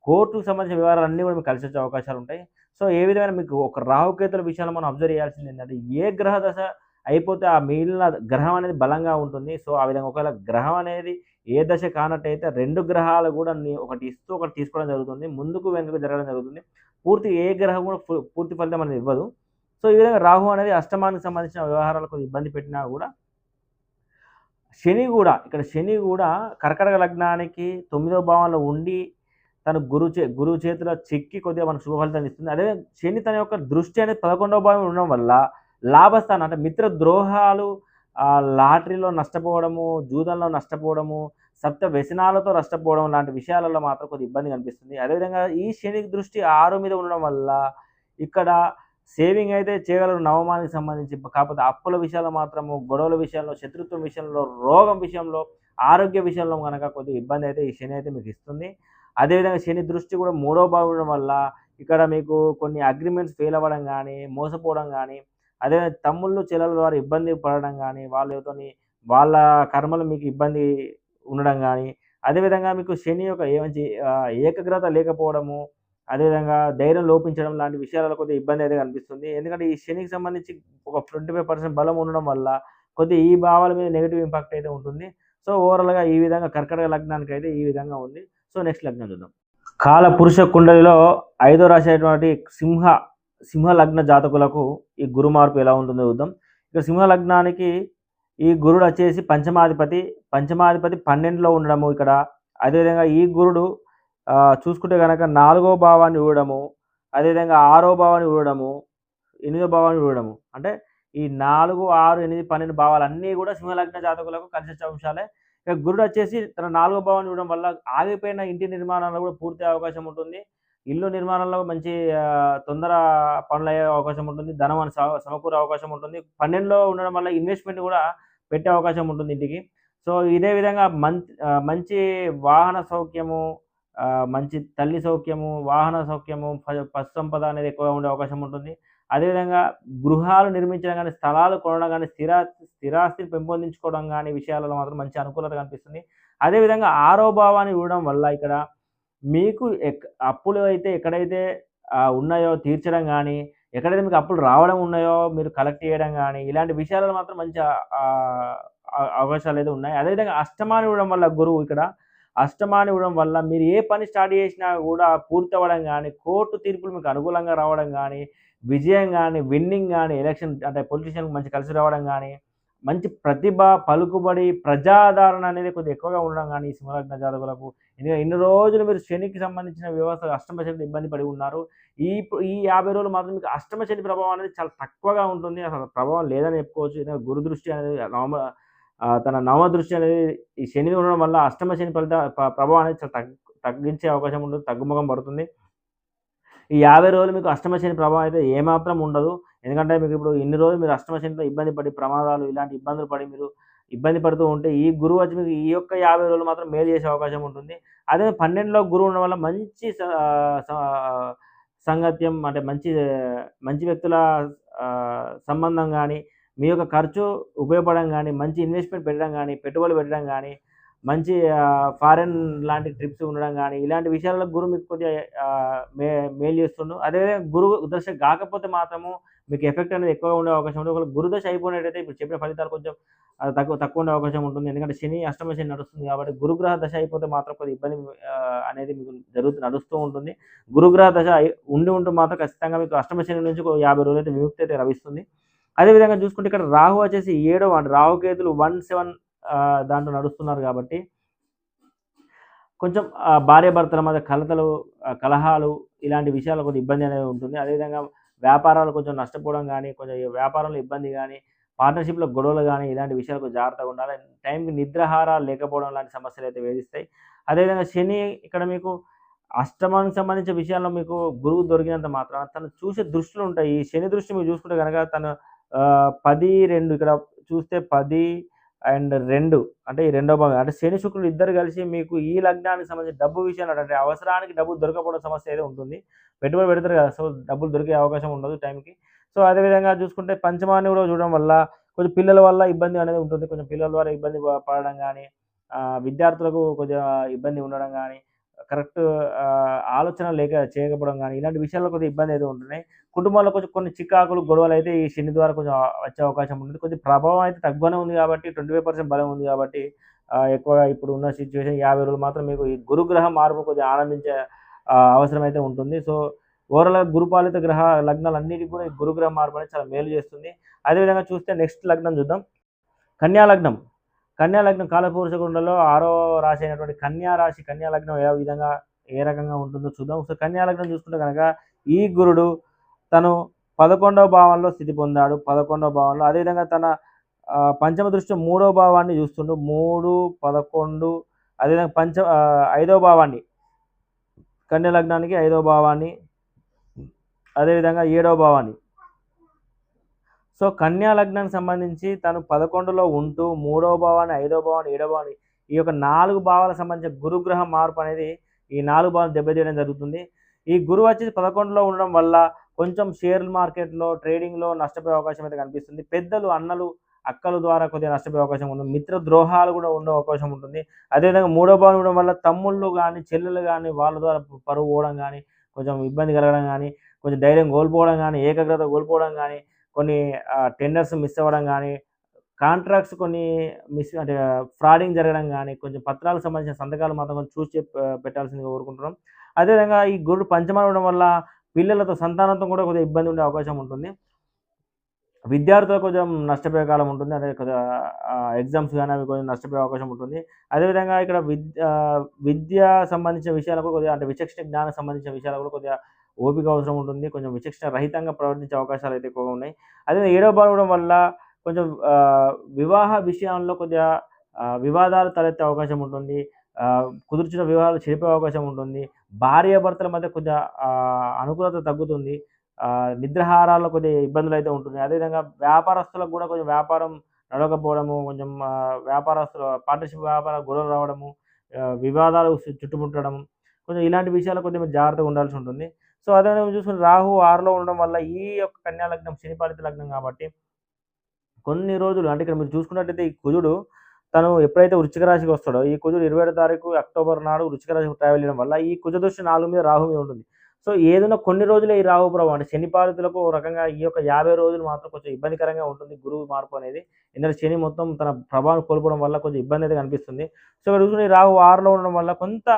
S1: కోర్టుకు సంబంధించిన వివరాలన్నీ కూడా మీకు కలిసొచ్చే అవకాశాలుంటాయి. సో, ఏ విధమైన మీకు ఒక రాహుకేతుల విషయంలో మనం అబ్జర్వ్ చేయాల్సింది ఏంటంటే, ఏ గ్రహ దశ అయిపోతే ఆ మిగిలిన గ్రహం అనేది బలంగా ఉంటుంది. సో, ఆ విధంగా ఒకవేళ గ్రహం అనేది ఏ దశ కానట్టయితే 2 గ్రహాలు కూడా ఒకటి ఇస్తూ ఒకటి తీసుకోవడం జరుగుతుంది. ముందుకు వెనుకకు జరగడం జరుగుతుంది. పూర్తి ఏ గ్రహం కూడా పూర్తి ఫలితం అనేది ఇవ్వదు. సో, ఈ విధంగా రాహు అనేది అష్టమానికి సంబంధించిన వ్యవహారాలకు ఇబ్బంది పెట్టినా కూడా శని కూడా కర్కాటక లగ్నానికి 9వ భావంలో ఉండి తను గురువు చేతిలో చిక్కి కొద్దిగా మనకు శుభ ఫలితాన్ని ఇస్తుంది. అదే శని తన యొక్క దృష్టి అనేది 11వ భావం ఉండడం వల్ల లాభస్థానం అంటే మిత్ర ద్రోహాలు, లాటరీలో నష్టపోవడము, జూదంలో నష్టపోవడము, సప్త వ్యసనాలతో నష్టపోవడం లాంటి విషయాలలో మాత్రం కొద్దిగా ఇబ్బంది కనిపిస్తుంది. అదేవిధంగా ఈ శని దృష్టి 6 మీద ఉండడం వల్ల ఇక్కడ సేవింగ్ అయితే చేయగలరు నవమానికి సంబంధించి. కాకపోతే అప్పుల విషయాల్లో మాత్రము, గొడవల విషయంలో, శత్రుత్వం విషయంలో, రోగం విషయంలో, ఆరోగ్య విషయంలో గనక కొద్దిగా ఇబ్బంది అయితే ఈ శని అయితే మీకు ఇస్తుంది. అదేవిధంగా శని దృష్టి కూడా 3వ భావం ఉండడం వల్ల ఇక్కడ మీకు కొన్ని అగ్రీమెంట్స్ ఫెయిల్ అవ్వడం గానీ, మోసపోవడం గానీ, అదే తమ్ముళ్ళు, చెల్లెల ద్వారా ఇబ్బంది పడడం గానీ, వాళ్ళ కర్మలు మీకు ఇబ్బంది ఉండడం గానీ, అదేవిధంగా మీకు శని యొక్క ఏకాగ్రత లేకపోవడము, అదేవిధంగా ధైర్యం లోపించడం లాంటి విషయాలలో కొద్దిగా ఇబ్బంది అయితే కనిపిస్తుంది. ఎందుకంటే ఈ శనికి సంబంధించి ఒక 25% బలం ఉండడం వల్ల కొద్దిగా ఈ భావాల మీద నెగెటివ్ ఇంపాక్ట్ అయితే ఉంటుంది. సో, ఓవరాల్‌గా ఈ విధంగా కర్కాటక లగ్నానికైతే ఈ విధంగా ఉంది. సో, నెక్స్ట్ లగ్నం చూద్దాం. కాలపురుష కుండలిలో 5వ రాశి అయినటువంటి సింహ లగ్న జాతకులకు ఈ గురు మార్పు ఎలా ఉంటుందో చూద్దాం. ఇక సింహ లగ్నానికి ఈ గురుడు వచ్చేసి పంచమాధిపతి 12లో ఉండడము ఇక్కడ. అదేవిధంగా ఈ గురుడు చూసుకుంటే గనక 4వ భావాన్ని ఇవ్వడము, అదేవిధంగా 6వ భావాన్ని ఇవ్వడము, 8వ భావాన్ని ఇవ్వడము. అంటే ఈ 4, 6, 8, 12 భావాలన్నీ కూడా సింహలగ్న జాతకులకు కలిసొచ్చే అంశాలే. ఇక గురుడు వచ్చేసి తన 4వ భావాన్ని ఇవ్వడం వల్ల ఆగిపోయిన ఇంటి నిర్మాణంలో కూడా పూర్తి అవకాశం ఉంటుంది. ఇల్లు నిర్మాణంలో మంచి తొందర పనులయ్యే అవకాశం ఉంటుంది. ధనం సమకూరే అవకాశం ఉంటుంది. 12లో ఉండడం వల్ల ఇన్వెస్ట్‌మెంట్ కూడా పెట్టే అవకాశం ఉంటుంది ఇంటికి. సో, ఇదే విధంగా మంచి వాహన సౌఖ్యము, మంచి తల్లి సౌఖ్యము, వాహన సౌఖ్యము, పశు సంపద అనేది ఎక్కువగా ఉండే అవకాశం ఉంటుంది. అదేవిధంగా గృహాలు నిర్మించడం గానీ, స్థలాలు కొనడం గానీ, స్థిరాస్తిని పెంపొందించుకోవడం గానీ విషయాలలో మాత్రం మంచి అనుకూలత కనిపిస్తుంది. అదేవిధంగా 6వ భావాన్ని ఇవ్వడం వల్ల ఇక్కడ మీకు అప్పులు అయితే ఎక్కడైతే ఉన్నాయో తీర్చడం గానీ, ఎక్కడైతే మీకు అప్పులు రావడం ఉన్నాయో మీరు కలెక్ట్ చేయడం గానీ, ఇలాంటి విషయాలలో మాత్రం మంచి అవకాశాలైతే ఉన్నాయి. అదేవిధంగా అష్టమాన్ని ఇవ్వడం వల్ల గురువు ఇక్కడ అష్టమాన్ని ఇవ్వడం వల్ల మీరు ఏ పని స్టార్ట్ చేసినా కూడా పూర్తవ్వడం గానీ, కోర్టు తీర్పులు మీకు అనుకూలంగా రావడం గానీ, విజయం గానీ, విన్నింగ్ గానీ, ఎలక్షన్ అంటే పొలిటీషియన్‌కి మంచి కలిసి రావడం గానీ, మంచి ప్రతిభ, పలుకుబడి, ప్రజాదరణ అనేది కొద్దిగా ఎక్కువగా ఉండడం గానీ ఈ సింహలగ్న జాతకులకు. ఎందుకంటే ఇన్ని రోజులు మీరు శనికి సంబంధించిన వ్యవస్థ అష్టమ శనితో ఇబ్బంది పడి ఉన్నారు. ఈ 50 రోజులు మాత్రం మీకు అష్టమ శని ప్రభావం అనేది చాలా తక్కువగా ఉంటుంది. అసలు ప్రభావం లేదని చెప్పుకోవచ్చు. ఎందుకంటే గురు దృష్టి అనేది తన నవమ దృష్టి అనేది ఈ శని ఉండడం వల్ల అష్టమ శని ప్రభావం అనేది చాలా తగ్గించే అవకాశం ఉంటుంది. తగ్గుముఖం పడుతుంది. ఈ 50 రోజులు మీకు అష్టమ శని ప్రభావం అయితే ఏమాత్రం ఉండదు. ఎందుకంటే మీకు ఇప్పుడు ఇన్ని రోజులు మీరు అష్టమ శనితో ఇబ్బంది పడి ప్రమాదాలు ఇలాంటి ఇబ్బందులు పడి మీరు ఇబ్బంది పడుతూ ఉంటే ఈ గురువు వచ్చి మీకు ఈ యొక్క 50 రోజులు మాత్రం మేలు చేసే అవకాశం ఉంటుంది. అదే 12లో గురువు ఉండడం వల్ల మంచి సంగత్యం అంటే మంచి వ్యక్తుల సంబంధం గానీ, మీ యొక్క ఖర్చు ఉపయోగపడడం గానీ, మంచి ఇన్వెస్ట్‌మెంట్ పెట్టడం గానీ, పెట్టుబడులు పెట్టడం గానీ, మంచి ఫారెన్ లాంటి ట్రిప్స్ ఉండడం గానీ, ఇలాంటి విషయాలలో గురువు మీకు కొద్దిగా మేలు చేస్తుండు. అదేవిధంగా గురువు దశ కాకపోతే మాత్రము మీకు ఎఫెక్ట్ అనేది ఎక్కువగా ఉండే అవకాశం ఉంటుంది. ఒకవేళ గురు దశ అయిపోయినట్టయితే ఇప్పుడు చెప్పిన ఫలితాలు కొంచెం తక్కువ ఉండే అవకాశం ఉంటుంది. ఎందుకంటే శని అష్టమ శని నడుస్తుంది కాబట్టి గురుగ్రహ దశ అయిపోతే మాత్రం కొద్దిగా ఇబ్బంది అనేది మీకు నడుస్తూ ఉంటుంది. గురుగ్రహ దశ ఉంటూ మాత్రం ఖచ్చితంగా మీకు అష్టమ శని నుంచి 50 రోజులు అయితే విముక్తి అయితే లభిస్తుంది. అదేవిధంగా చూసుకుంటే ఇక్కడ రాహు వచ్చేసి 7వ రాహుకేతులు 1, 7 దాంట్లో నడుస్తున్నారు కాబట్టి కొంచెం భార్యాభర్తల మధ్య కలహాలు ఇలాంటి విషయాల్లో కొద్దిగా ఇబ్బంది అనేది ఉంటుంది. అదేవిధంగా వ్యాపారాలు కొంచెం నష్టపోవడం గానీ, కొంచెం వ్యాపారంలో ఇబ్బంది గానీ, పార్ట్నర్‌షిప్‌లో గొడవలు గానీ, ఇలాంటి విషయాలకు జాగ్రత్తగా ఉండాలి. టైంకి నిద్రాహారాలు లేకపోవడం లాంటి సమస్యలు అయితే వేధిస్తాయి. అదేవిధంగా శని ఇక్కడ మీకు అష్టమానికి సంబంధించిన విషయాల్లో మీకు గురువు దొరికినంత మాత్రాన తను చూసే దృష్టిలు ఉంటాయి. ఈ శని దృష్టి మీరు చూసుకుంటే గనక తను 10, 2 ఇక్కడ చూస్తే 10 అండ్ 2 అంటే ఈ రెండో భాగం అంటే శని, శుక్రులు ఇద్దరు కలిసి మీకు ఈ లగ్నానికి సంబంధించి డబ్బు విషయంలో అంటే అవసరానికి డబ్బు దొరకకపోవడం సమస్య అయితే ఉంటుంది. పెట్టుబడి పెడతారు కదా! సో, డబ్బులు దొరికే అవకాశం ఉండదు టైంకి. సో, అదేవిధంగా చూసుకుంటే పంచమాన్ని కూడా చూడడం వల్ల కొంచెం పిల్లల వల్ల ఇబ్బంది అనేది ఉంటుంది. కొంచెం పిల్లల ద్వారా ఇబ్బంది పడడం గానీ, విద్యార్థులకు కొద్దిగా ఇబ్బంది ఉండడం గానీ, కరెక్ట్ ఆలోచన లేక చేయకపోవడం గానీ, ఇలాంటి విషయాల్లో కొద్దిగా ఇబ్బంది అయితే ఉంటున్నాయి. కుటుంబాల్లో కొంచెం కొన్ని చికాకులు, గొడవలైతే ఈ శని ద్వారా కొంచెం వచ్చే అవకాశం ఉంటుంది. కొద్దిగా ప్రభావం అయితే తక్కువనే ఉంది కాబట్టి 25% బలం ఉంది కాబట్టి ఎక్కువగా ఇప్పుడు ఉన్న సిట్యుయేషన్ 50 రోజులు మాత్రం మీకు ఈ గురుగ్రహం మార్పు కొద్దిగా ఆనందించే అవసరం అయితే ఉంటుంది. సో, ఓవరాల్‌గా గురుపాలిత గ్రహ లగ్నాలన్నిటికి కూడా ఈ గురుగ్రహ మార్పు అనేది చాలా మేలు చేస్తుంది. అదేవిధంగా చూస్తే నెక్స్ట్ లగ్నం చూద్దాం. కన్యా లగ్నం. కన్యా లగ్నం కాలపురుష కుండలో 6వ రాశి అయినటువంటి కన్యా రాశి, కన్యా లగ్నం ఏ రకంగా ఉంటుందో చూద్దాం. సో, కన్యా లగ్నం చూసుకుంటే గనక ఈ గురుడు తను 11వ భావంలో స్థితి పొందాడు. 11వ భావంలో అదేవిధంగా తన పంచమ దృష్ట్యా 3వ భావాన్ని చూస్తుండు. 3, 11 అదేవిధంగా 5వ భావాన్ని కన్యా లగ్నానికి 5వ భావాన్ని అదేవిధంగా 7వ భావాన్ని. సో, కన్యా లగ్నానికి సంబంధించి తను 11లో ఉంటూ 3వ భావాన్ని, 5వ భావాన్ని, 7వ భావాన్ని ఈ యొక్క 4 భావాలకు సంబంధించిన గురుగ్రహ మార్పు అనేది ఈ 4 భావాలు దెబ్బతీయడం జరుగుతుంది. ఈ గురువు వచ్చేసి 11లో ఉండడం వల్ల కొంచెం షేర్ మార్కెట్‌లో, ట్రేడింగ్‌లో నష్టపోయే అవకాశం అయితే కనిపిస్తుంది. పెద్దలు, అన్నలు, అక్కల ద్వారా కొద్దిగా నష్టపోయే అవకాశం ఉంటుంది. మిత్ర ద్రోహాలు కూడా ఉండే అవకాశం ఉంటుంది. అదేవిధంగా 3వ భావం ఉండడం వల్ల తమ్ముళ్ళు గానీ, చెల్లెలు గానీ వాళ్ళ ద్వారా పరువు పోవడం గానీ, కొంచెం ఇబ్బంది కలగడం గానీ, కొంచెం ధైర్యం కోల్పోవడం గానీ, ఏకాగ్రత కోల్పోవడం గానీ, కొన్ని టెండర్స్ మిస్ అవ్వడం గానీ, కాంట్రాక్ట్స్ కొన్ని అంటే ఫ్రాడింగ్ జరగడం గానీ, కొంచెం పత్రాలకు సంబంధించిన సంతకాలు మాత్రం కొంచెం చూసి పెట్టాల్సిందిగా కోరుకుంటున్నాం. అదేవిధంగా ఈ గురుడు పంచమాన ఉండడం వల్ల పిల్లలతో సంతానంతో కూడా కొద్దిగా ఇబ్బంది ఉండే అవకాశం ఉంటుంది. విద్యార్థులకు కొంచెం నష్టపోయే కాలం ఉంటుంది. అదే కొద్దిగా ఎగ్జామ్స్ గానీ అవి కొంచెం నష్టపోయే అవకాశం ఉంటుంది. అదేవిధంగా ఇక్కడ విద్య సంబంధించిన విషయాలకు కొద్దిగా అంటే విచక్షణ జ్ఞానం సంబంధించిన విషయాలు కూడా కొద్దిగా ఓపిక అవసరం ఉంటుంది. కొంచెం విచక్షణ రహితంగా ప్రవర్తించే అవకాశాలు అయితే ఎక్కువగా ఉన్నాయి. అదే 7వ భావం ఉండడం వల్ల కొంచెం వివాహ విషయాల్లో కొద్దిగా వివాదాలు తలెత్తే అవకాశం ఉంటుంది. కుదిర్చిన వివాహాలు చెడిపే అవకాశం ఉంటుంది. భార్యాభర్తల మధ్య కొద్దిగా అనుకూలత తగ్గుతుంది. నిద్రాహారాల్లో కొద్దిగా ఇబ్బందులైతే ఉంటున్నాయి. అదేవిధంగా వ్యాపారస్తులకు కూడా కొంచెం వ్యాపారం నడవకపోవడము, కొంచెం వ్యాపారస్తులు పార్ట్నర్‌షిప్ వ్యాపారాలు గొడవలు రావడము, వివాదాలు చుట్టుముట్టడం, కొంచెం ఇలాంటి విషయాల్లో కొద్దిగా మీరు జాగ్రత్తగా ఉండాల్సి ఉంటుంది. సో, అదేవిధంగా చూసుకుంటే రాహు 6లో ఉండడం వల్ల ఈ యొక్క కన్యా లగ్నం శనిపాలిత లగ్నం కాబట్టి కొన్ని రోజులు అంటే ఇక్కడ మీరు చూసుకున్నట్టయితే ఈ కుజుడు తను ఎప్పుడైతే వృశ్చిక రాశికి వస్తాడో ఈ కుజుడు 27 తారీఖు అక్టోబర్ నాడు వృశ్చిక రాశికి ట్రావెల్ చేయడం వల్ల ఈ కుజ దృష్టి 4 మీద రాహు మీద ఉంటుంది. సో, ఏదైనా కొన్ని రోజులే ఈ రాహు ప్రభావం అంటే శని పాలితులకు ఒక రకంగా ఈ యొక్క 50 రోజులు మాత్రం కొంచెం ఇబ్బందికరంగా ఉంటుంది గురువు మార్పు అనేది. ఎందుకంటే శని మొత్తం తన ప్రభావం కోల్పోవడం వల్ల కొంచెం ఇబ్బంది అయితే కనిపిస్తుంది. సో, ఇక్కడ చూసుకుంటే ఈ రాహు 6లో ఉండడం వల్ల కొంత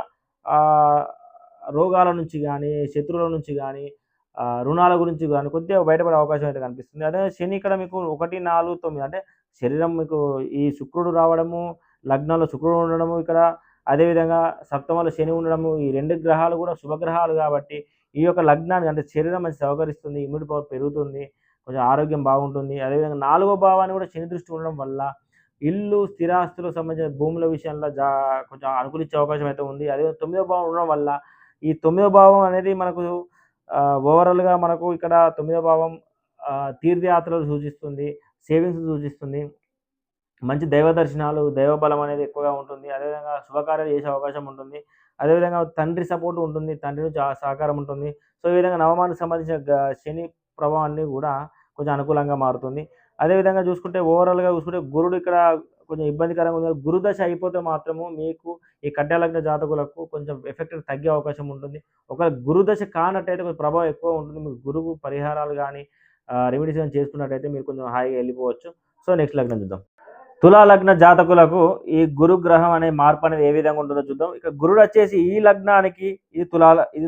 S1: రోగాల నుంచి గానీ, శత్రువుల నుంచి గానీ, రుణాల గురించి గానీ కొద్దిగా బయటపడే అవకాశం అయితే కనిపిస్తుంది. అదే శని ఇక్కడ మీకు 1, 4, 9 అంటే శరీరం మీకు ఈ శుక్రుడు రావడము, లగ్నంలో శుక్రుడు ఉండడము ఇక్కడ, అదేవిధంగా సప్తమంలో శని ఉండడము, ఈ 2 గ్రహాలు కూడా శుభగ్రహాలు కాబట్టి ఈ యొక్క లగ్నాన్ని అంటే శరీరం మంచి సహకరిస్తుంది. ఇమ్యూనిటీ పవర్ పెరుగుతుంది. కొంచెం ఆరోగ్యం బాగుంటుంది. అదేవిధంగా 4వ భావాన్ని కూడా శని దృష్టి ఉండడం వల్ల ఇల్లు, స్థిరాస్తులకు సంబంధించిన భూముల విషయంలో కొంచెం అనుకూలించే అవకాశం అయితే ఉంది. అదే 9వ భావం ఉండడం వల్ల ఈ 9వ భావం అనేది మనకు ఓవరాల్‌గా మనకు ఇక్కడ 9వ భావం తీర్థయాత్రలు సూచిస్తుంది. సేవింగ్స్ సూచిస్తుంది. మంచి దైవ దర్శనాలు, దైవ బలం అనేది ఎక్కువగా ఉంటుంది. అదేవిధంగా శుభకార్యాలు చేసే అవకాశం ఉంటుంది. అదేవిధంగా తండ్రి సపోర్ట్ ఉంటుంది. తండ్రి నుంచి సహకారం ఉంటుంది. సో, ఈ విధంగా నవమానికి సంబంధించిన శని ప్రభావాన్ని కూడా కొంచెం అనుకూలంగా మారుతుంది. అదేవిధంగా చూసుకుంటే ఓవరాల్‌గా చూసుకుంటే గురుడు ఇక్కడ కొంచెం ఇబ్బందికరంగా ఉంది. గురుదశ అయిపోతే మాత్రము మీకు ఈ కన్యా లగ్న జాతకులకు కొంచెం ఎఫెక్ట్ తగ్గే అవకాశం ఉంటుంది. ఒకవేళ గురుదశ కానట్టయితే కొంచెం ప్రభావం ఎక్కువ ఉంటుంది. మీకు గురువు పరిహారాలు గానీ, రెమెడీస్ గానీ చేసుకున్నట్టయితే మీరు కొంచెం హాయిగా వెళ్ళిపోవచ్చు. సో, నెక్స్ట్ లగ్నం చూద్దాం. తులా లగ్న జాతకులకు ఈ గురుగ్రహం అనే మార్పు అనేది ఏ విధంగా ఉంటుందో చూద్దాం. ఇక గురుడు వచ్చేసి ఈ లగ్నానికి ఇది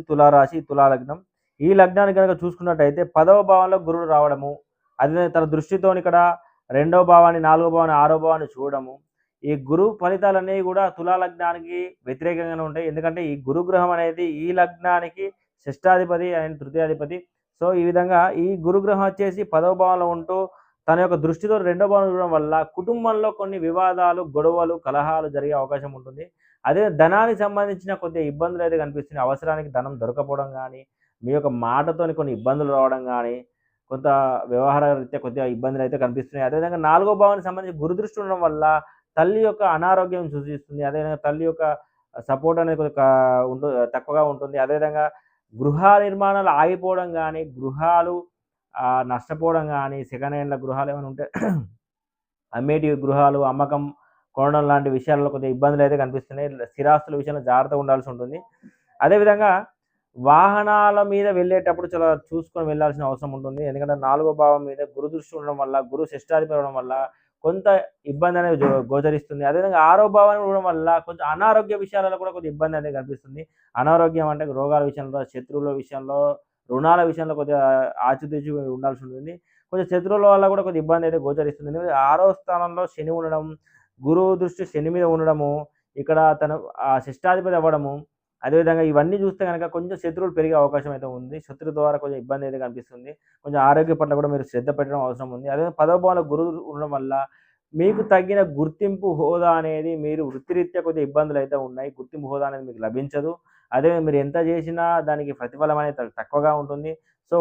S1: తులారాశి, తులా లగ్నం. ఈ లగ్నానికి గనక చూసుకున్నట్టయితే 10వ భావంలో గురుడు రావడము, అదే తన దృష్టితోని ఇక్కడ 2వ భావాన్ని, 4వ భావాన్ని, 6వ భావాన్ని చూడడము. ఈ గురు ఫలితాలనేవి కూడా తులా లగ్నానికి వ్యతిరేకంగానే ఉంటాయి. ఎందుకంటే ఈ గురుగ్రహం అనేది ఈ లగ్నానికి షష్టాధిపతి అండ్ తృతీయాధిపతి. సో, ఈ విధంగా ఈ గురుగ్రహం వచ్చేసి 10వ భావంలో ఉంటూ తన యొక్క దృష్టితో 2వ భావం చూడడం వల్ల కుటుంబంలో కొన్ని వివాదాలు, గొడవలు, కలహాలు జరిగే అవకాశం ఉంటుంది. అదే ధనానికి సంబంధించిన కొద్దిగా ఇబ్బందులు అయితే కనిపిస్తున్నాయి. అవసరానికి ధనం దొరకపోవడం గానీ, మీ యొక్క మాటతోని కొన్ని ఇబ్బందులు రావడం గానీ, కొంత వ్యవహార రీత్యా కొద్దిగా ఇబ్బందులైతే కనిపిస్తున్నాయి. అదేవిధంగా నాలుగో భావానికి సంబంధించి గురుదృష్టి ఉండడం వల్ల తల్లి యొక్క అనారోగ్యం సూచిస్తుంది. అదేవిధంగా తల్లి యొక్క సపోర్ట్ అనేది కొద్దిగా తక్కువగా ఉంటుంది. అదేవిధంగా గృహ నిర్మాణాలు ఆగిపోవడం గానీ, గృహాలు నష్టపోవడం గానీ, సెకండ్ హ్యాండ్‌ల గృహాలేమైనా ఉంటే అమ్మేటివి గృహాలు అమ్మకం, కొనడం లాంటి విషయాల్లో కొద్దిగా ఇబ్బందులైతే కనిపిస్తున్నాయి. స్థిరాస్తుల విషయంలో జాగ్రత్తగా ఉండాల్సి ఉంటుంది. అదేవిధంగా వాహనాల మీద వెళ్ళేటప్పుడు చాలా చూసుకొని వెళ్ళాల్సిన అవసరం ఉంటుంది. ఎందుకంటే నాలుగో భావం మీద గురు దృష్టి ఉండడం వల్ల, గురు షష్టాధిపతి అవ్వడం వల్ల కొంత ఇబ్బంది అనేది గోచరిస్తుంది. అదేవిధంగా ఆరో భావాన్ని ఉండడం వల్ల కొంచెం అనారోగ్య విషయాలలో కూడా కొద్దిగా ఇబ్బంది అనేది కనిపిస్తుంది. అనారోగ్యం అంటే రోగాల విషయంలో, శత్రువుల విషయంలో, రుణాల విషయంలో కొద్దిగా ఆచితూచి ఉండాల్సి ఉంటుంది. కొంచెం శత్రువుల వల్ల కూడా కొద్దిగా ఇబ్బంది అయితే గోచరిస్తుంది. ఎందుకంటే ఆరో స్థానంలో శని ఉండడం, గురువు దృష్టి శని మీద ఉండడము, ఇక్కడ తను షష్టాధిపతి అవ్వడము, అదేవిధంగా ఇవన్నీ చూస్తే గనక కొంచెం శత్రువులు పెరిగే అవకాశం అయితే ఉంది. శత్రువు ద్వారా కొంచెం ఇబ్బంది అయితే కనిపిస్తుంది. కొంచెం ఆరోగ్య పట్ల కూడా మీరు శ్రద్ధ పెట్టడం అవసరం ఉంది. అదే పదవ భావంలో గురువు ఉండడం వల్ల మీకు తగిన గుర్తింపు, హోదా అనేది మీరు వృత్తిరీత్యా కొద్దిగా ఇబ్బందులైతే ఉన్నాయి. గుర్తింపు, హోదా అనేది మీకు లభించదు. అదే మీరు ఎంత చేసినా దానికి ప్రతిఫలం అనేది తక్కువగా ఉంటుంది. సో,